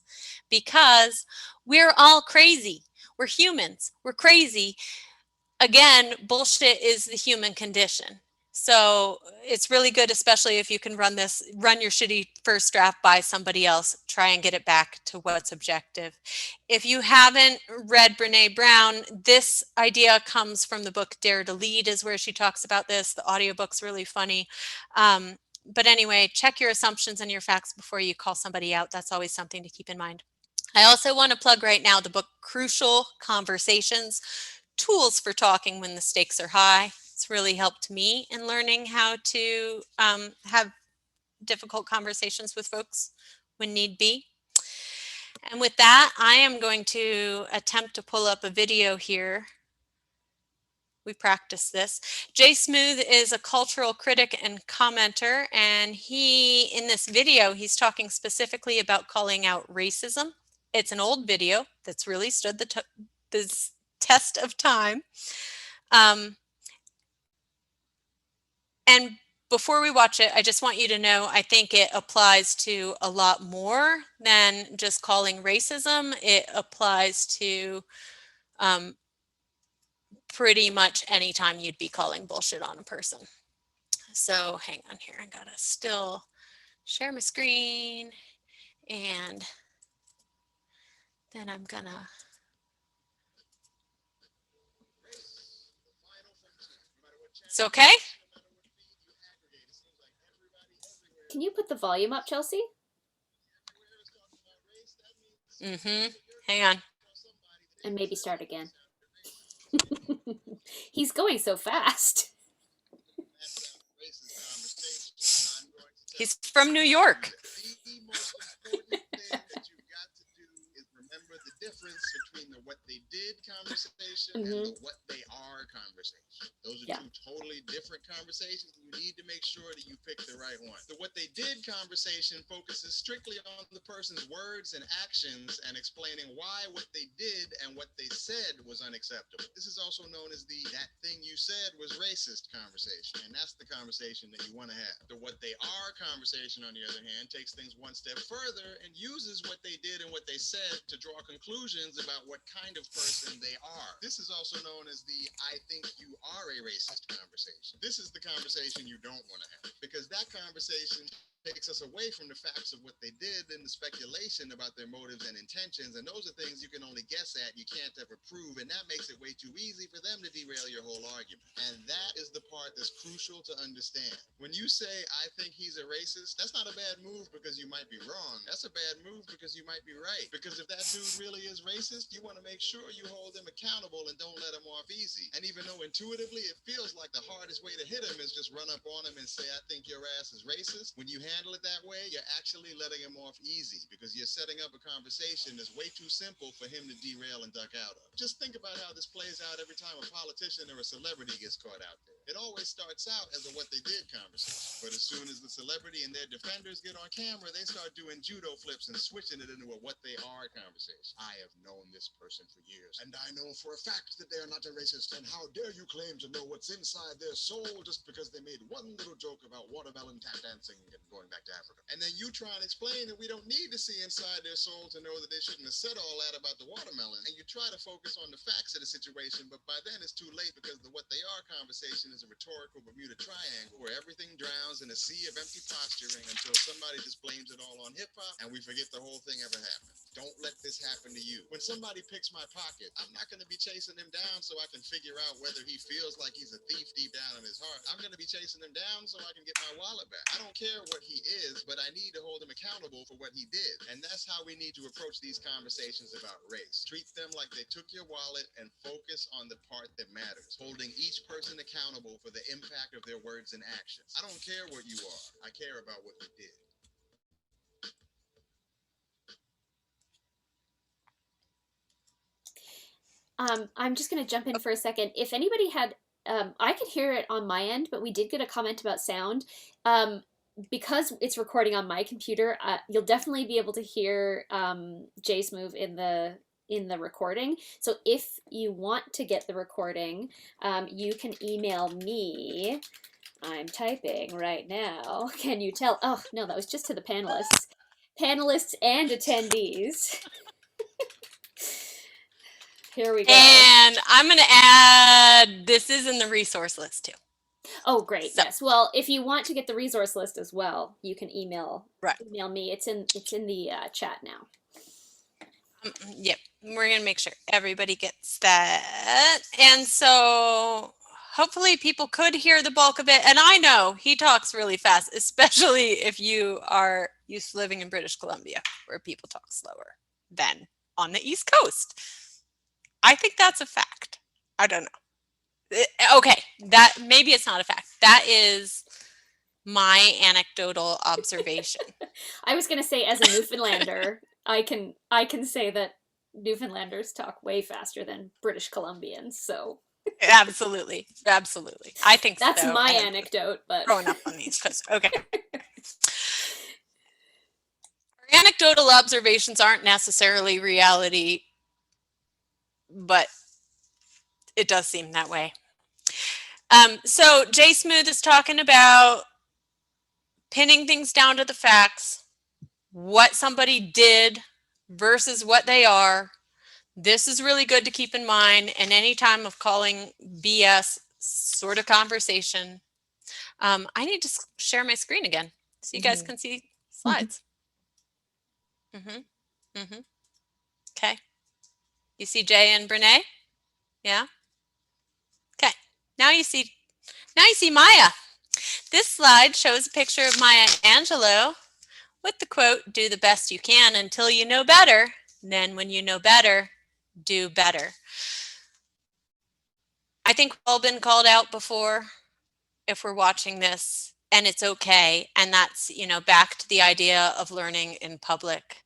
because we're all crazy. We're humans. We're crazy. Again, bullshit is the human condition. So it's really good, especially if you can run your shitty first draft by somebody else, try and get it back to what's objective. If you haven't read Brene Brown, this idea comes from the book Dare to Lead, is where she talks about this. The audiobook's really funny. But anyway, check your assumptions and your facts before you call somebody out. That's always something to keep in mind. I also want to plug right now the book Crucial Conversations: Tools for Talking When the Stakes Are High. It's really helped me in learning how to have difficult conversations with folks when need be. And with that, I am going to attempt to pull up a video here. We practiced this. Jay Smooth is a cultural critic and commenter, and in this video, he's talking specifically about calling out racism. It's an old video that's really stood the test of time. And before we watch it, I just want you to know, I think it applies to a lot more than just calling racism. It applies to pretty much any time you'd be calling bullshit on a person. So hang on here, I gotta still share my screen, and then I'm gonna. It's okay? Can you put the volume up, Chelsea? Hang on. And maybe start again. He's going so fast. He's from New York. The most important thing that you've got to do is remember the difference between the what they did conversation and the what they are conversation. Those are two totally different conversations. You need to make sure that you pick the right one. The what they did conversation focuses strictly on the person's words and actions and explaining why what they did and what they said was unacceptable. This is also known as the that thing you said was racist conversation, and that's the conversation that you want to have. The what they are conversation, on the other hand, takes things one step further and uses what they did and what they said to draw conclusions about what kind of person they are. This is also known as the I think you are a racist conversation. This is the conversation you don't want to have, because that conversation takes us away from the facts of what they did and the speculation about their motives and intentions. And those are things you can only guess at, you can't ever prove. And that makes it way too easy for them to derail your whole argument. And that is the part that's crucial to understand. When you say, I think he's a racist, that's not a bad move because you might be wrong. That's a bad move because you might be right. Because if that dude really is racist, you want to make sure you hold him accountable and don't let him off easy. And even though intuitively it feels like the hardest way to hit him is just run up on him and say, I think your ass is racist, when you handle it that way, you're actually letting him off easy because you're setting up a conversation that's way too simple for him to derail and duck out of. Just think about how this plays out every time a politician or a celebrity gets caught out there. It always starts out as a what they did conversation, but as soon as the celebrity and their defenders get on camera, they start doing judo flips and switching it into a what they are conversation. I have known this person for years, and I know for a fact that they are not a racist, and how dare you claim to know what's inside their soul just because they made one little joke about watermelon tap dancing and going back to Africa. And then you try and explain that we don't need to see inside their soul to know that they shouldn't have said all that about the watermelon. And you try to focus on the facts of the situation, but by then it's too late because the what they are conversation is a rhetorical Bermuda Triangle where everything drowns in a sea of empty posturing until somebody just blames it all on hip hop and we forget the whole thing ever happened. Don't let this happen to you. When somebody picks my pocket, I'm not going to be chasing him down so I can figure out whether he feels like he's a thief deep down in his heart. I'm going to be chasing him down so I can get my wallet back. I don't care what he is, but I need to hold him accountable for what he did. And that's how we need to approach these conversations about race. Treat them like they took your wallet and focus on the part that matters, holding each person accountable for the impact of their words and actions. I don't care what you are. I care about what you did. I'm just going to jump in for a second. If anybody had, I could hear it on my end, but we did get a comment about sound. Because it's recording on my computer, you'll definitely be able to hear Jace move in the recording. So if you want to get the recording, you can email me. I'm typing right now. Can you tell? Oh, no, that was just to the panelists. Panelists and attendees. Here we go. And I'm going to add, this is in the resource list too. Oh, great. So, yes. Well, if you want to get the resource list as well, you can email me. It's in the chat now. Yep. We're going to make sure everybody gets that. And so hopefully people could hear the bulk of it. And I know he talks really fast, especially if you are used to living in British Columbia, where people talk slower than on the East Coast. I think that's a fact. I don't know. Okay, that maybe it's not a fact. That is my anecdotal observation. I was going to say, as a Newfoundlander, I can say that Newfoundlanders talk way faster than British Columbians. So absolutely. I think that's so. my anecdote. But growing up on the East Coast. Okay. Our anecdotal observations aren't necessarily reality, but it does seem that way. So Jay Smooth is talking about pinning things down to the facts, what somebody did versus what they are. This is really good to keep in mind in any time of calling BS sort of conversation. I need to share my screen again so you guys can see slides. Okay. You see Jay and Brene? Yeah. Okay. Now you see Maya. This slide shows a picture of Maya Angelou with the quote, "Do the best you can until you know better. Then when you know better, do better." think we've all been called out before if we're watching this, and it's okay. And that's, you know, back to the idea of learning in public.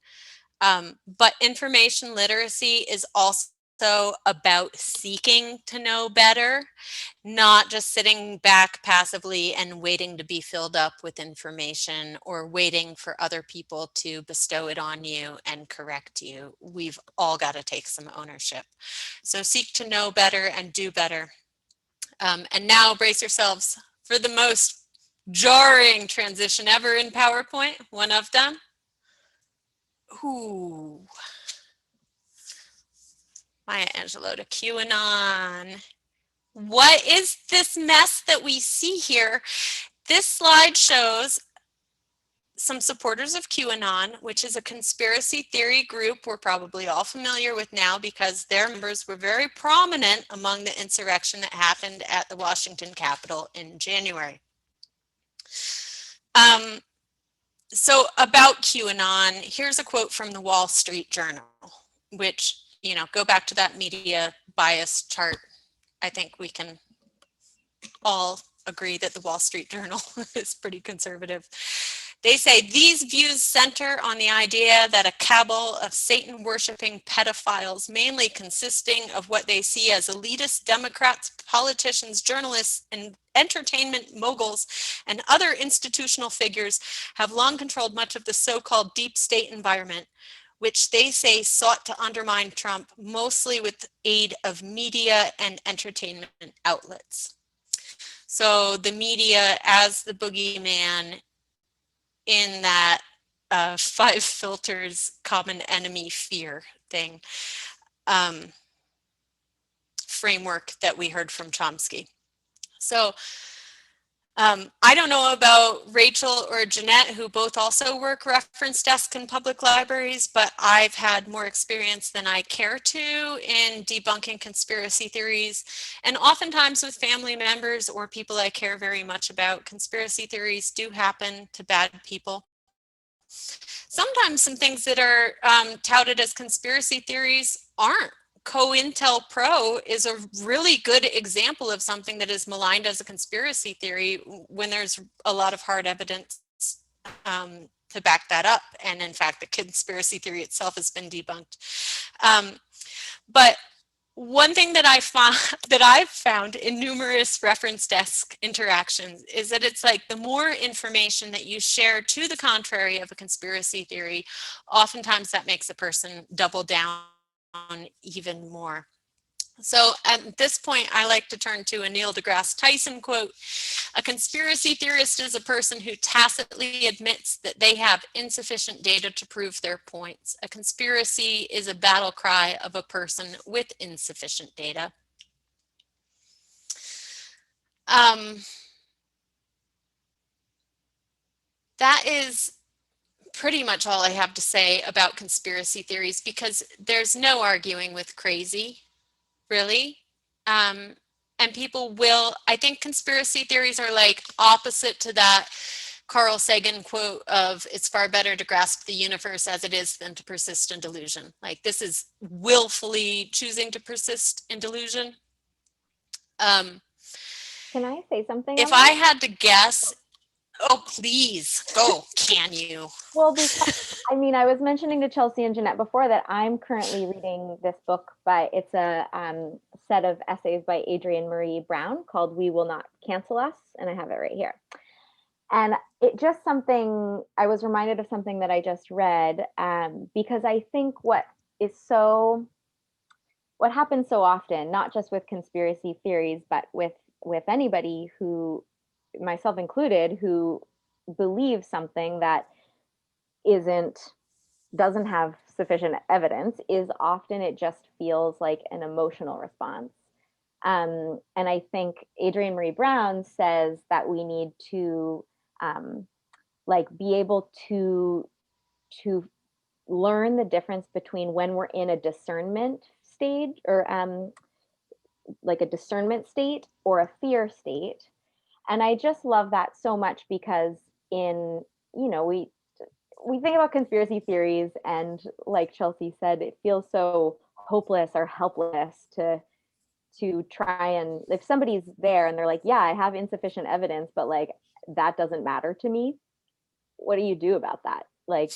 But information literacy is also about seeking to know better, not just sitting back passively and waiting to be filled up with information or waiting for other people to bestow it on you and correct you. We've all got to take some ownership. So seek to know better and do better. And now brace yourselves for the most jarring transition ever in PowerPoint, one of them. Ooh. Maya Angelou to QAnon. What is this mess that we see here? This slide shows some supporters of QAnon, which is a conspiracy theory group we're probably all familiar with now because their members were very prominent among the insurrection that happened at the Washington Capitol in January. So about QAnon, here's a quote from the Wall Street Journal, which, you know, go back to that media bias chart. I think we can all agree that the Wall Street Journal is pretty conservative. They say these views center on the idea that a cabal of Satan-worshiping pedophiles, mainly consisting of what they see as elitist Democrats, politicians, journalists, and entertainment moguls, and other institutional figures, have long controlled much of the so-called deep state environment, which they say sought to undermine Trump, mostly with aid of media and entertainment outlets. So the media as the boogeyman in that 5 filters common enemy fear thing framework that we heard from Chomsky. So I don't know about Rachel or Jeanette, who both also work reference desk in public libraries, but I've had more experience than I care to in debunking conspiracy theories. And oftentimes with family members or people I care very much about, conspiracy theories do happen to bad people. Sometimes some things that are touted as conspiracy theories aren't. COINTELPRO is a really good example of something that is maligned as a conspiracy theory when there's a lot of hard evidence to back that up. And in fact, the conspiracy theory itself has been debunked. But one thing that I've found in numerous reference desk interactions is that it's like the more information that you share to the contrary of a conspiracy theory, oftentimes that makes a person double down even more. So at this point, I like to turn to a Neil deGrasse Tyson quote. A conspiracy theorist is a person who tacitly admits that they have insufficient data to prove their points. A conspiracy is a battle cry of a person with insufficient data. That is pretty much all I have to say about conspiracy theories, because there's no arguing with crazy, really. And people will, I think conspiracy theories are like opposite to that Carl Sagan quote of it's far better to grasp the universe as it is than to persist in delusion. Like this is willfully choosing to persist in delusion. Can I say something? If I had to guess, oh, please go. Can you? Well, because, I mean, I was mentioning to Chelsea and Jeanette before that I'm currently reading this book it's a set of essays by Adrienne Marie Brown called We Will Not Cancel Us. And I have it right here. And it just something, I was reminded of something that I just read because I think what happens so often, not just with conspiracy theories, but with anybody who, myself included, who believes something that doesn't have sufficient evidence, is often it just feels like an emotional response. And I think Adrienne Marie Brown says that we need to be able to learn the difference between when we're in a discernment stage or like a discernment state or a fear state. And I just love that so much because we think about conspiracy theories and, like Chelsea said, it feels so hopeless or helpless to to try and, if somebody's there and they're like, yeah, I have insufficient evidence, but like, that doesn't matter to me, what do you do about that? Like,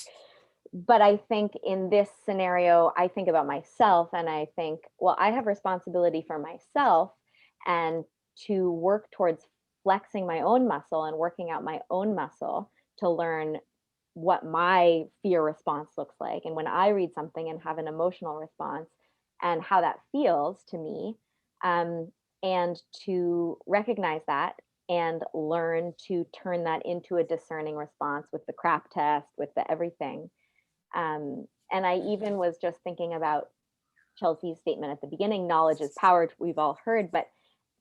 but I think in this scenario, I think about myself and I think, well, I have responsibility for myself and to work towards flexing my own muscle and working out my own muscle to learn what my fear response looks like. And when I read something and have an emotional response and how that feels to me, and to recognize that and learn to turn that into a discerning response with the crap test, with the everything. And I even was just thinking about Chelsea's statement at the beginning, knowledge is power, we've all heard, but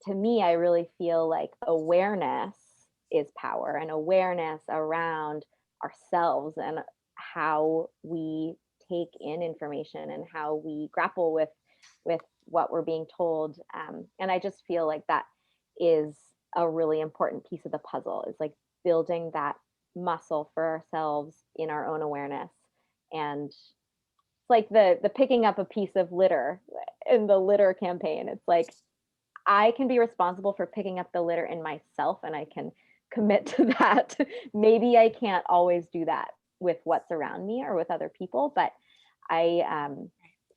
to me, I really feel like awareness is power, and awareness around ourselves and how we take in information and how we grapple with what we're being told. And I just feel like that is a really important piece of the puzzle, is like building that muscle for ourselves in our own awareness. And it's like the picking up a piece of litter in the litter campaign. It's like, I can be responsible for picking up the litter in myself and I can commit to that. Maybe I can't always do that with what's around me or with other people, but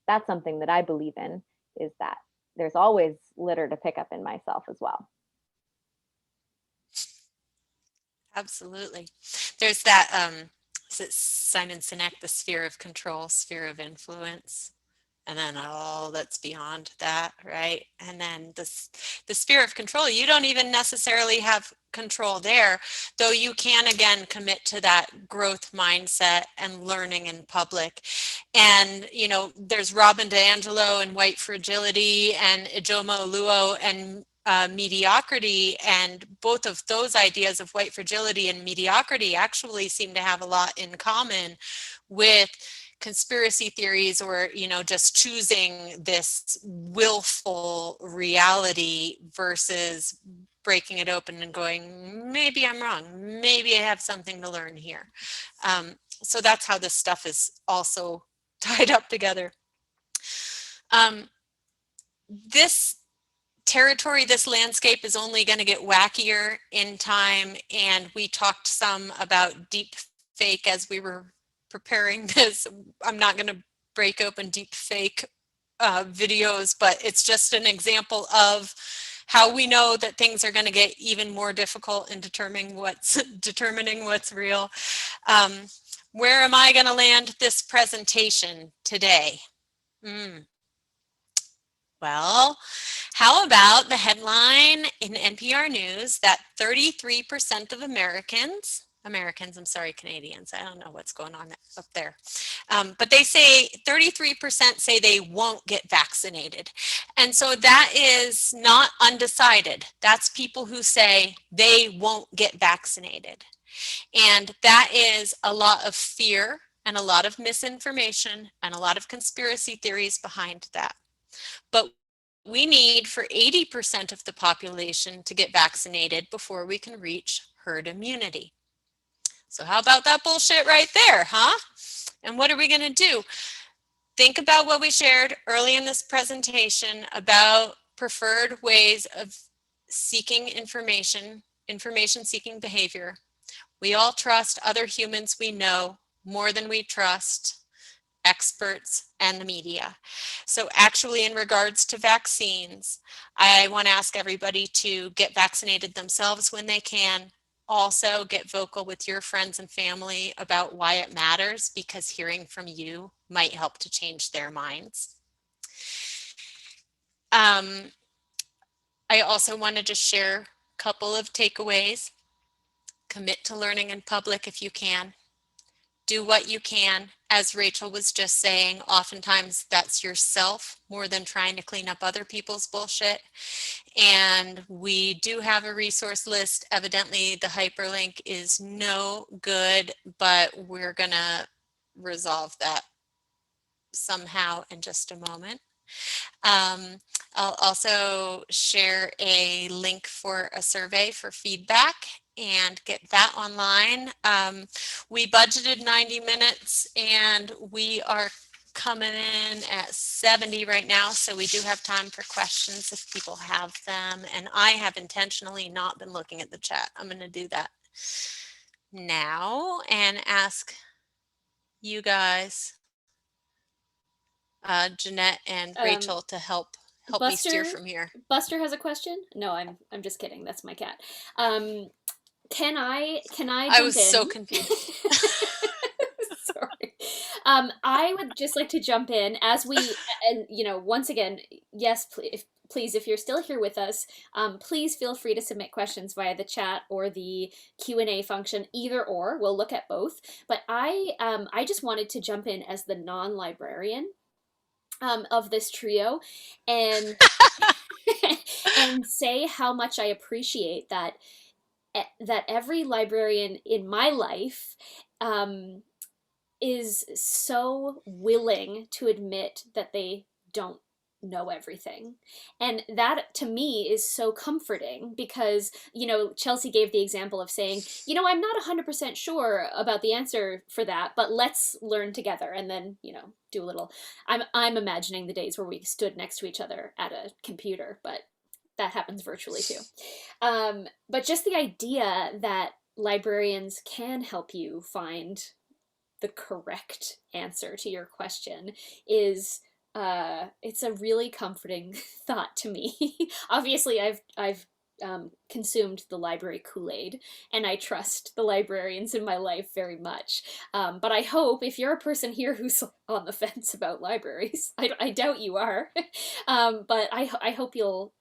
that's something that I believe in, is that there's always litter to pick up in myself as well. Absolutely. There's that Simon Sinek, the sphere of control, sphere of influence, and then all that's beyond that, right? And then the sphere of control, you don't even necessarily have control there, though you can again commit to that growth mindset and learning in public. And you know, there's Robin DiAngelo and White Fragility, and Ijoma Oluo and mediocrity, and both of those ideas of white fragility and mediocrity actually seem to have a lot in common with conspiracy theories, or you know, just choosing this willful reality versus breaking it open and going, maybe I'm wrong, maybe I have something to learn here. So that's how this stuff is also tied up together. This territory, this landscape is only going to get wackier in time, and we talked some about deep fake as we were preparing this. I'm not going to break open deep fake videos, but it's just an example of how we know that things are going to get even more difficult in determining what's real. Where am I going to land this presentation today? Well, how about the headline in NPR News that 33% of Canadians, I don't know what's going on up there. But they say 33% say they won't get vaccinated. And so that is not undecided. That's people who say they won't get vaccinated. And that is a lot of fear and a lot of misinformation and a lot of conspiracy theories behind that. But we need for 80% of the population to get vaccinated before we can reach herd immunity. So how about that bullshit right there, huh? And what are we going to do? Think about what we shared early in this presentation about preferred ways of seeking information seeking behavior. We all trust other humans we know more than we trust experts and the media. So actually, in regards to vaccines, I want to ask everybody to get vaccinated themselves when they can. Also get vocal with your friends and family about why it matters, because hearing from you might help to change their minds. I also wanted to share a couple of takeaways. Commit to learning in public if you can. Do what you can. As Rachel was just saying, oftentimes that's yourself more than trying to clean up other people's bullshit. And we do have a resource list. Evidently, the hyperlink is no good, but we're gonna resolve that somehow in just a moment. I'll also share a link for a survey for feedback and get that online. We budgeted 90 minutes and we are coming in at 70 right now, so we do have time for questions if people have them. And I have intentionally not been looking at the chat. I'm going to do that now and ask you guys, Jeanette and Rachel, to help me steer from here. Buster has a question. No, I'm just kidding. That's my cat. Can I jump I was in? so confused. Sorry. I would just like to jump in as we, and once again, yes, please, if you're still here with us, please feel free to submit questions via the chat or the Q&A function, either or. We'll look at both. But I just wanted to jump in as the non-librarian of this trio, and and say how much I appreciate that every librarian in my life is so willing to admit that they don't know everything. And that to me is so comforting because, Chelsea gave the example of saying, I'm not 100% sure about the answer for that, but let's learn together and then, do a little. I'm imagining the days where we stood next to each other at a computer, but that happens virtually too. But just the idea that librarians can help you find the correct answer to your question is it's a really comforting thought to me. Obviously, I've consumed the library Kool-Aid, and I trust the librarians in my life very much. But I hope if you're a person here who's on the fence about libraries, I doubt you are, but I hope you'll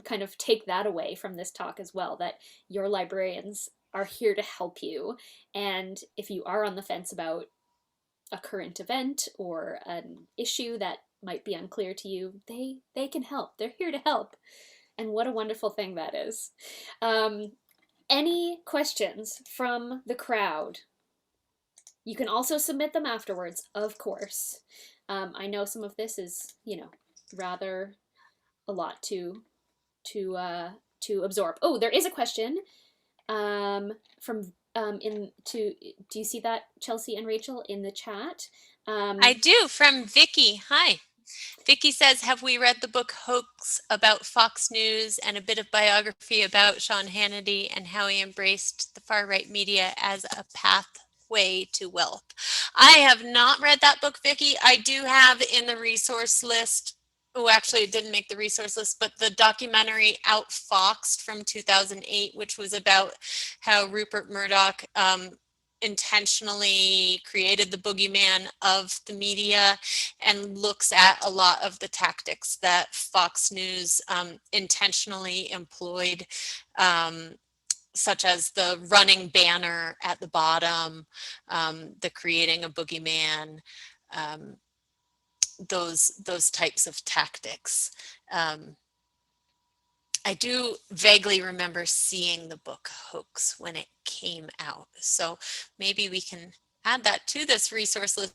kind of take that away from this talk as well, that your librarians are here to help you. And if you are on the fence about a current event or an issue that might be unclear to you, they can help. They're here to help. And what a wonderful thing that is. Any questions from the crowd? You can also submit them afterwards, of course. I know some of this is, rather a lot to absorb. Oh, there is a question from do you see that, Chelsea and Rachel, in the chat? I do, from Vicky. Hi. Vicky says, have we read the book Hoax about Fox News and a bit of biography about Sean Hannity and how he embraced the far-right media as a pathway to wealth? I have not read that book, Vicky. I do have in the resource list, actually it didn't make the resource list, but the documentary Outfoxed from 2008, which was about how Rupert Murdoch intentionally created the boogeyman of the media and looks at a lot of the tactics that Fox News intentionally employed, such as the running banner at the bottom, the creating a boogeyman, those types of tactics. I do vaguely remember seeing the book Hoax when it came out. So maybe we can add that to this resource list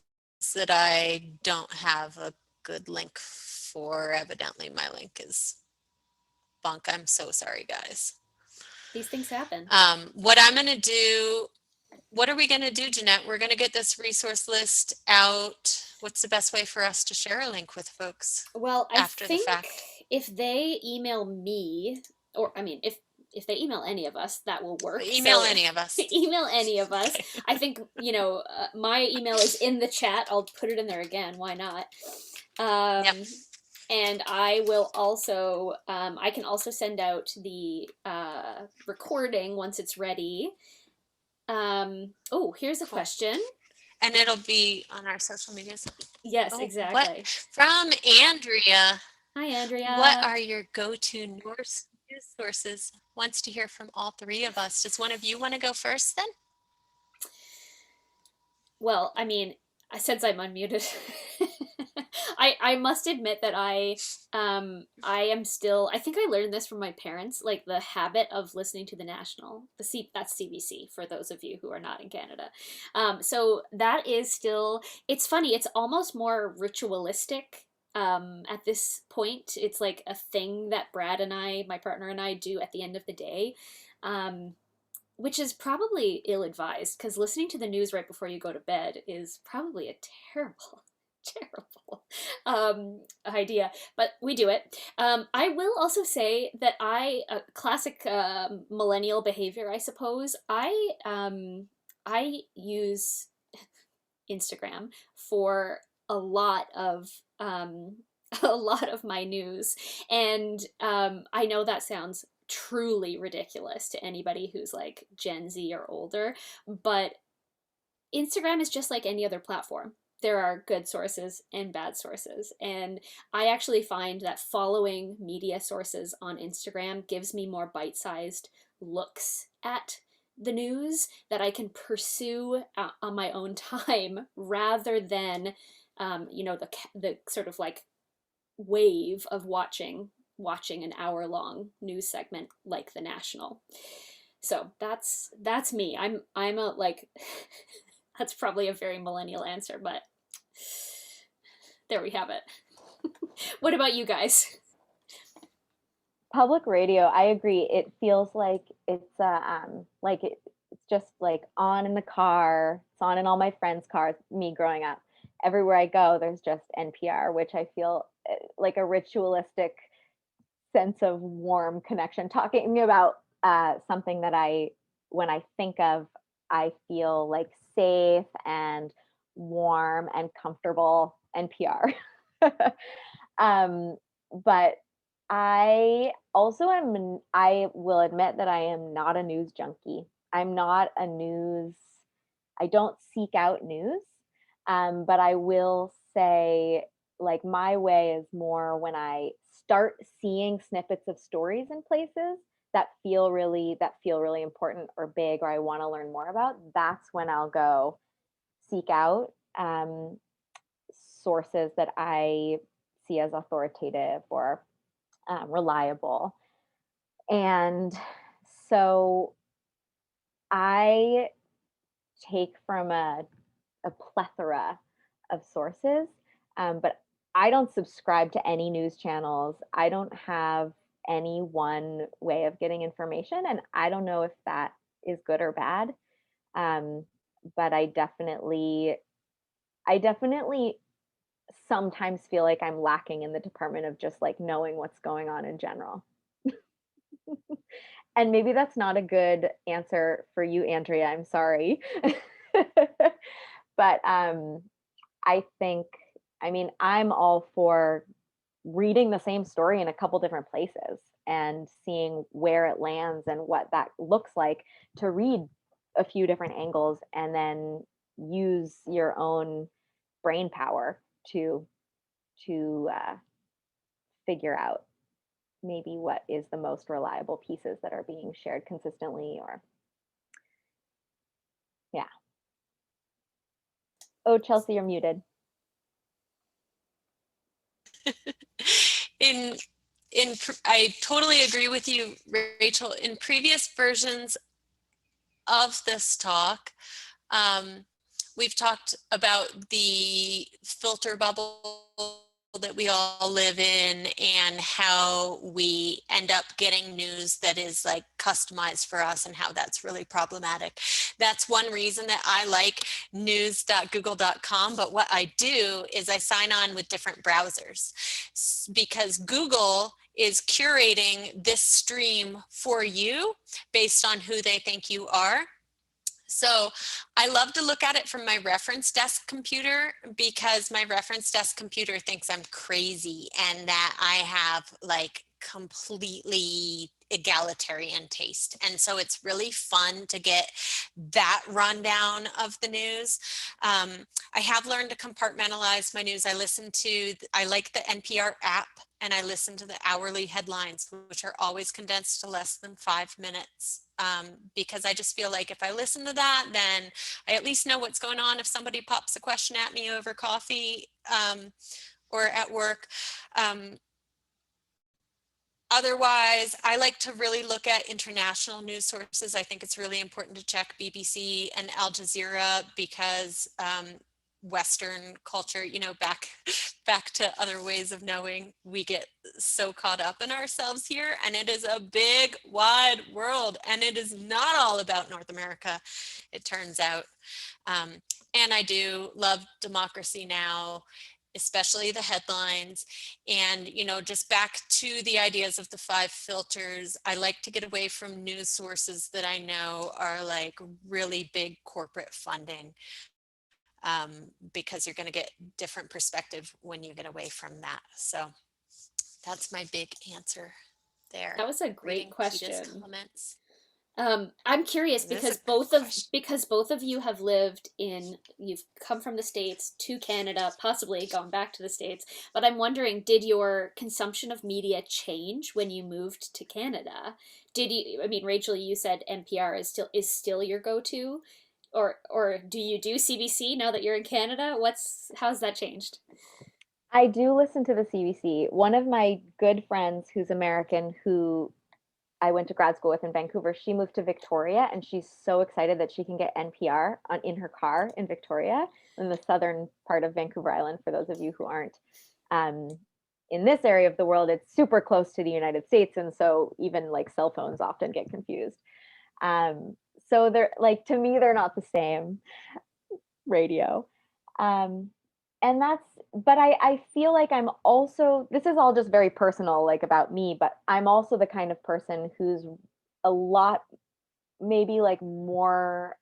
that I don't have a good link for. Evidently, my link is bunk. I'm so sorry, guys. These things happen. What I'm going to do, what are we going to do, Jeanette? We're going to get this resource list out. What's the best way for us to share a link with folks? Well, I after think the fact? If they email me, or I mean, if they email any of us, that will work. Email any of us. Email any of us. Okay. I think, my email is in the chat. I'll put it in there again. Why not? Yep. And I will also, I can also send out the recording once it's ready. Oh, here's a question. And it'll be on our social medias. Yes, exactly. What? From Andrea. Hi, Andrea. What are your go-to news sources? Wants to hear from all three of us. Does one of you want to go first then? Well, I mean, since I'm unmuted, I must admit that I am still, I think I learned this from my parents, like the habit of listening to the National, that's CBC for those of you who are not in Canada. So that is still, it's funny, it's almost more ritualistic. At this point, it's like a thing that Brad and I, my partner and I, do at the end of the day, which is probably ill-advised because listening to the news right before you go to bed is probably a terrible, terrible idea, but we do it. I will also say that classic millennial behavior, I suppose. I use Instagram for a lot of a lot of my news, and I know that sounds truly ridiculous to anybody who's like Gen Z or older, but Instagram is just like any other platform. There are good sources and bad sources. And I actually find that following media sources on Instagram gives me more bite sized looks at the news that I can pursue on my own time rather than, the sort of like wave of watching an hour-long news segment like the National. So that's me. I'm a like that's probably a very millennial answer, but there we have it. What about you guys? Public radio, I agree. It feels like it's it's just like on in the car. It's on in all my friends' cars. Me growing up, everywhere I go, there's just NPR, which I feel like a ritualistic sense of warm connection. Talking about something that when I think of, I feel like safe and warm and comfortable. NPR. But I also am, I will admit that I am not a news junkie. I'm not a news, I don't seek out news. But I will say, like, my way is more when I start seeing snippets of stories in places that feel really important or big, or I want to learn more about. That's when I'll go seek out sources that I see as authoritative or reliable. And so I take from a plethora of sources, but I don't subscribe to any news channels. I don't have any one way of getting information, and I don't know if that is good or bad. But I definitely sometimes feel like I'm lacking in the department of just like knowing what's going on in general. And maybe that's not a good answer for you, Andrea. I'm sorry. But I think, I mean, I'm all for reading the same story in a couple different places and seeing where it lands and what that looks like, to read a few different angles and then use your own brain power to figure out maybe what is the most reliable pieces that are being shared consistently. Or yeah. Oh, Chelsea, you're muted. I totally agree with you, Rachel. In previous versions of this talk, we've talked about the filter bubble that we all live in and how we end up getting news that is like customized for us and how that's really problematic. That's one reason that I like news.google.com, but what I do is I sign on with different browsers because Google is curating this stream for you based on who they think you are. So I love to look at it from my reference desk computer because my reference desk computer thinks I'm crazy and that I have like completely egalitarian taste. And so it's really fun to get that rundown of the news. I have learned to compartmentalize my news. I like the NPR app, and I listen to the hourly headlines, which are always condensed to less than 5 minutes. Because I just feel like if I listen to that, then I at least know what's going on if somebody pops a question at me over coffee or at work. Otherwise, I like to really look at international news sources. I think it's really important to check BBC and Al Jazeera because Western culture, you know, back to other ways of knowing, we get so caught up in ourselves here, and it is a big wide world, and it is not all about North America, it turns out. And I do love Democracy Now! especially the headlines. And, you know, just back to the ideas of the 5 filters, I like to get away from news sources that I know are like really big corporate funding, because you're going to get different perspective when you get away from that. So that's my big answer there. That was a great Reading question. Kita's comments. I'm curious It is because a good both of you have lived you've come from the States to Canada, possibly gone back to the States, but I'm wondering, did your consumption of media change when you moved to Canada? Did you, I mean, Rachel, you said NPR is still your go-to, or do you do CBC now that you're in Canada? How's that changed? I do listen to the CBC. One of my good friends who's American, who I went to grad school with in Vancouver, she moved to Victoria, and she's so excited that she can get NPR in her car in Victoria, in the southern part of Vancouver Island. For those of you who aren't in this area of the world, it's super close to the United States, and so even like cell phones often get confused. So they're like, to me, they're not the same radio. And but I feel like I'm also, this is all just very personal, like about me, but I'm also the kind of person who's a lot, maybe like more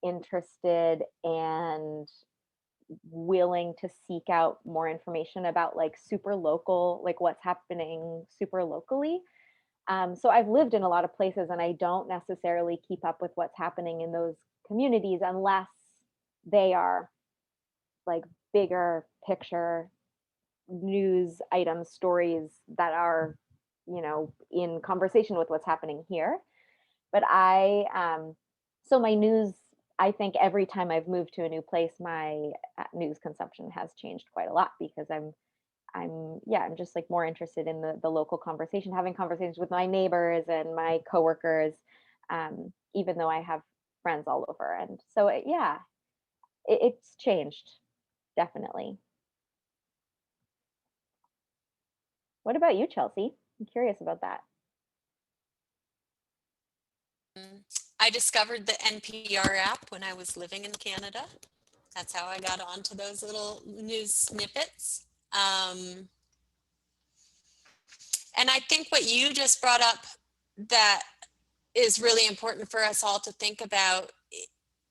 interested and willing to seek out more information about like super local, like what's happening super locally. So I've lived in a lot of places, and I don't necessarily keep up with what's happening in those communities unless they are like bigger picture news items, stories that are, you know, in conversation with what's happening here. But so my news, I think every time I've moved to a new place, my news consumption has changed quite a lot, because I'm just like more interested in the local conversation, having conversations with my neighbors and my coworkers, even though I have friends all over. And so it's changed, definitely. What about you, Chelsea? I'm curious about that. I discovered the NPR app when I was living in Canada. That's how I got onto those little news snippets. And I think what you just brought up that is really important for us all to think about,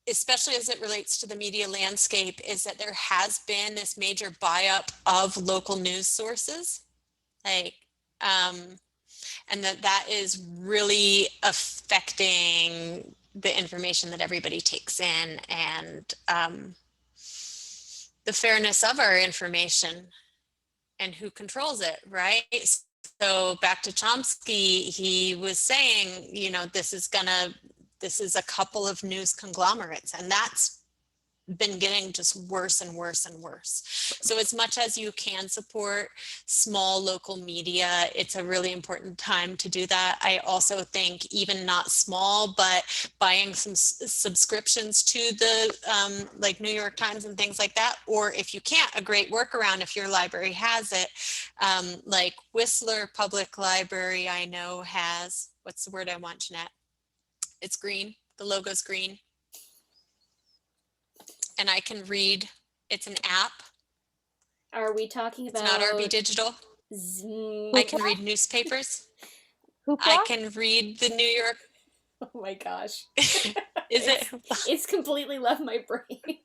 especially as it relates to the media landscape, is that there has been this major buy-up of local news sources, like, and that is really affecting the information that everybody takes in, and the fairness of our information and who controls it, right? So back to Chomsky, he was saying, you know, this is a couple of news conglomerates, and that's been getting just worse and worse and worse. So as much as you can support small local media, it's a really important time to do that. I also think even not small, but buying some subscriptions to the like New York Times and things like that, or if you can't, a great workaround if your library has it, like Whistler Public Library, I know has, what's the word I want, Jeanette? It's green, the logo's green. And I can read, it's an app. Are we talking about? It's not RB Digital. I can read newspapers. I can read the New York. Oh my gosh. It's completely left my brain.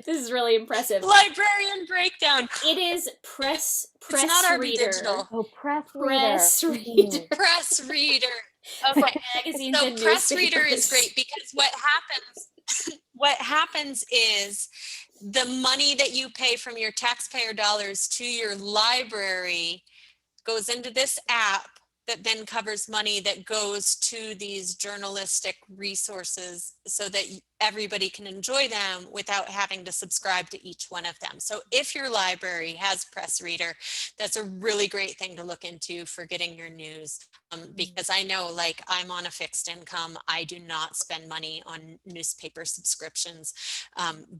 This is really impressive. Librarian breakdown. It is press it's not RB reader. Digital. Oh, press reader. Press reader. Okay. Magazines so and press newspapers. reader is great, because what happens is the money that you pay from your taxpayer dollars to your library goes into this app that then covers money that goes to these journalistic resources so that everybody can enjoy them without having to subscribe to each one of them. So if your library has Press Reader, that's a really great thing to look into for getting your news. Because I know, like, I'm on a fixed income. I do not spend money on newspaper subscriptions,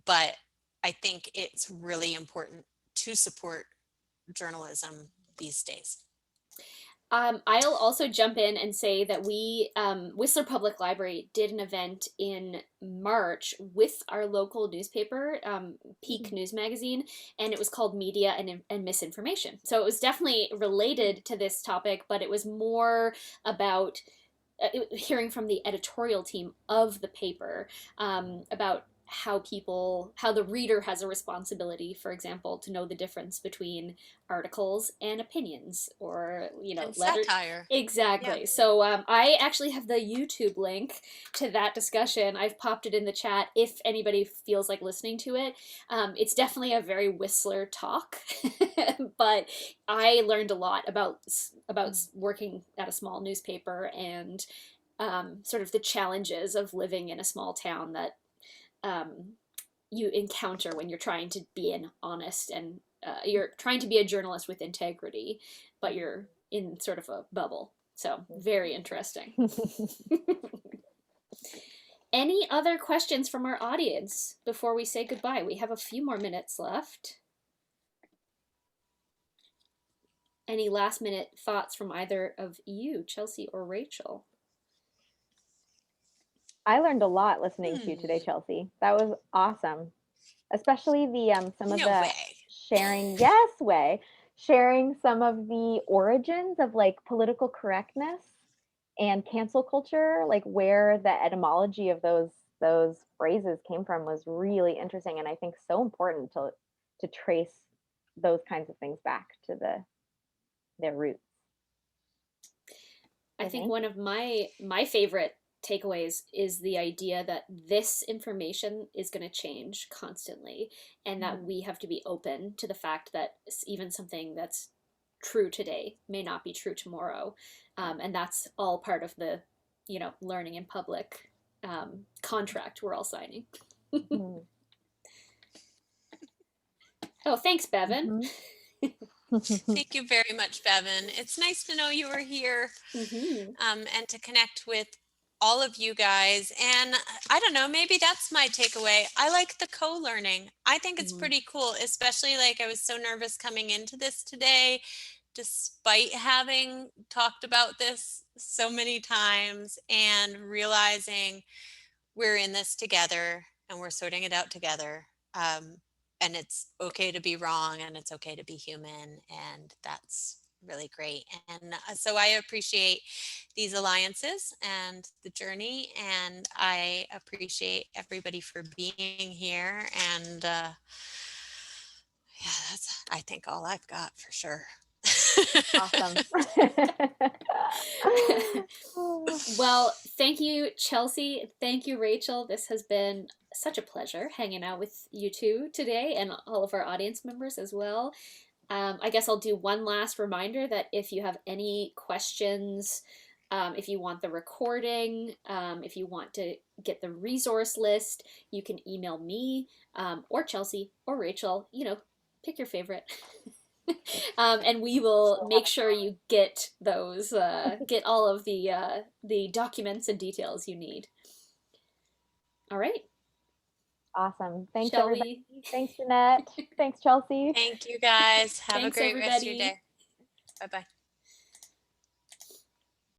but I think it's really important to support journalism these days. I'll also jump in and say that we, Whistler Public Library did an event in March with our local newspaper, Peak News Magazine, and it was called Media and Misinformation. So it was definitely related to this topic, but it was more about hearing from the editorial team of the paper about how the reader has a responsibility, for example, to know the difference between articles and opinions, or And letters. satire. Exactly. Yeah. So I actually have the YouTube link to that discussion. I've popped it in the chat if anybody feels like listening to it. It's definitely a very Whistler talk, but I learned a lot about working at a small newspaper and sort of the challenges of living in a small town that you encounter when you're trying to be an honest and you're trying to be a journalist with integrity, but you're in sort of a bubble. So very interesting. Any other questions from our audience before we say goodbye? We have a few more minutes left. Any last minute thoughts from either of you, Chelsea or Rachel? I learned a lot listening to you today, Chelsea. That was awesome. Especially the some of the sharing, sharing some of the origins of like political correctness and cancel culture, like where the etymology of those phrases came from was really interesting, and I think so important to trace those kinds of things back to their roots. I think one of my favorite takeaways is the idea that this information is going to change constantly, and that we have to be open to the fact that even something that's true today may not be true tomorrow, and that's all part of the learning in public contract we're all signing. Oh, thanks, Bevan. Thank you very much, Bevan. It's nice to know you were here and to connect with all of you guys. And I don't know, maybe that's my takeaway. I like the co-learning. I think it's pretty cool, especially like I was so nervous coming into this today, despite having talked about this so many times and realizing we're in this together and we're sorting it out together. And it's okay to be wrong, and it's okay to be human, and that's really great. And so I appreciate these alliances and the journey, and I appreciate everybody for being here. And yeah, that's, I think, all I've got for sure. Awesome. Well, thank you, Chelsea. Thank you, Rachel. This has been such a pleasure hanging out with you two today, and all of our audience members as well. I guess I'll do one last reminder that if you have any questions, if you want the recording, if you want to get the resource list, you can email me or Chelsea or Rachel, pick your favorite. And we will make sure you get those, get all of the documents and details you need. All right. Awesome. Thanks, everybody. Thanks, Jeanette. Thanks, Chelsea. Thank you, guys. Have a great rest of your day. Bye-bye.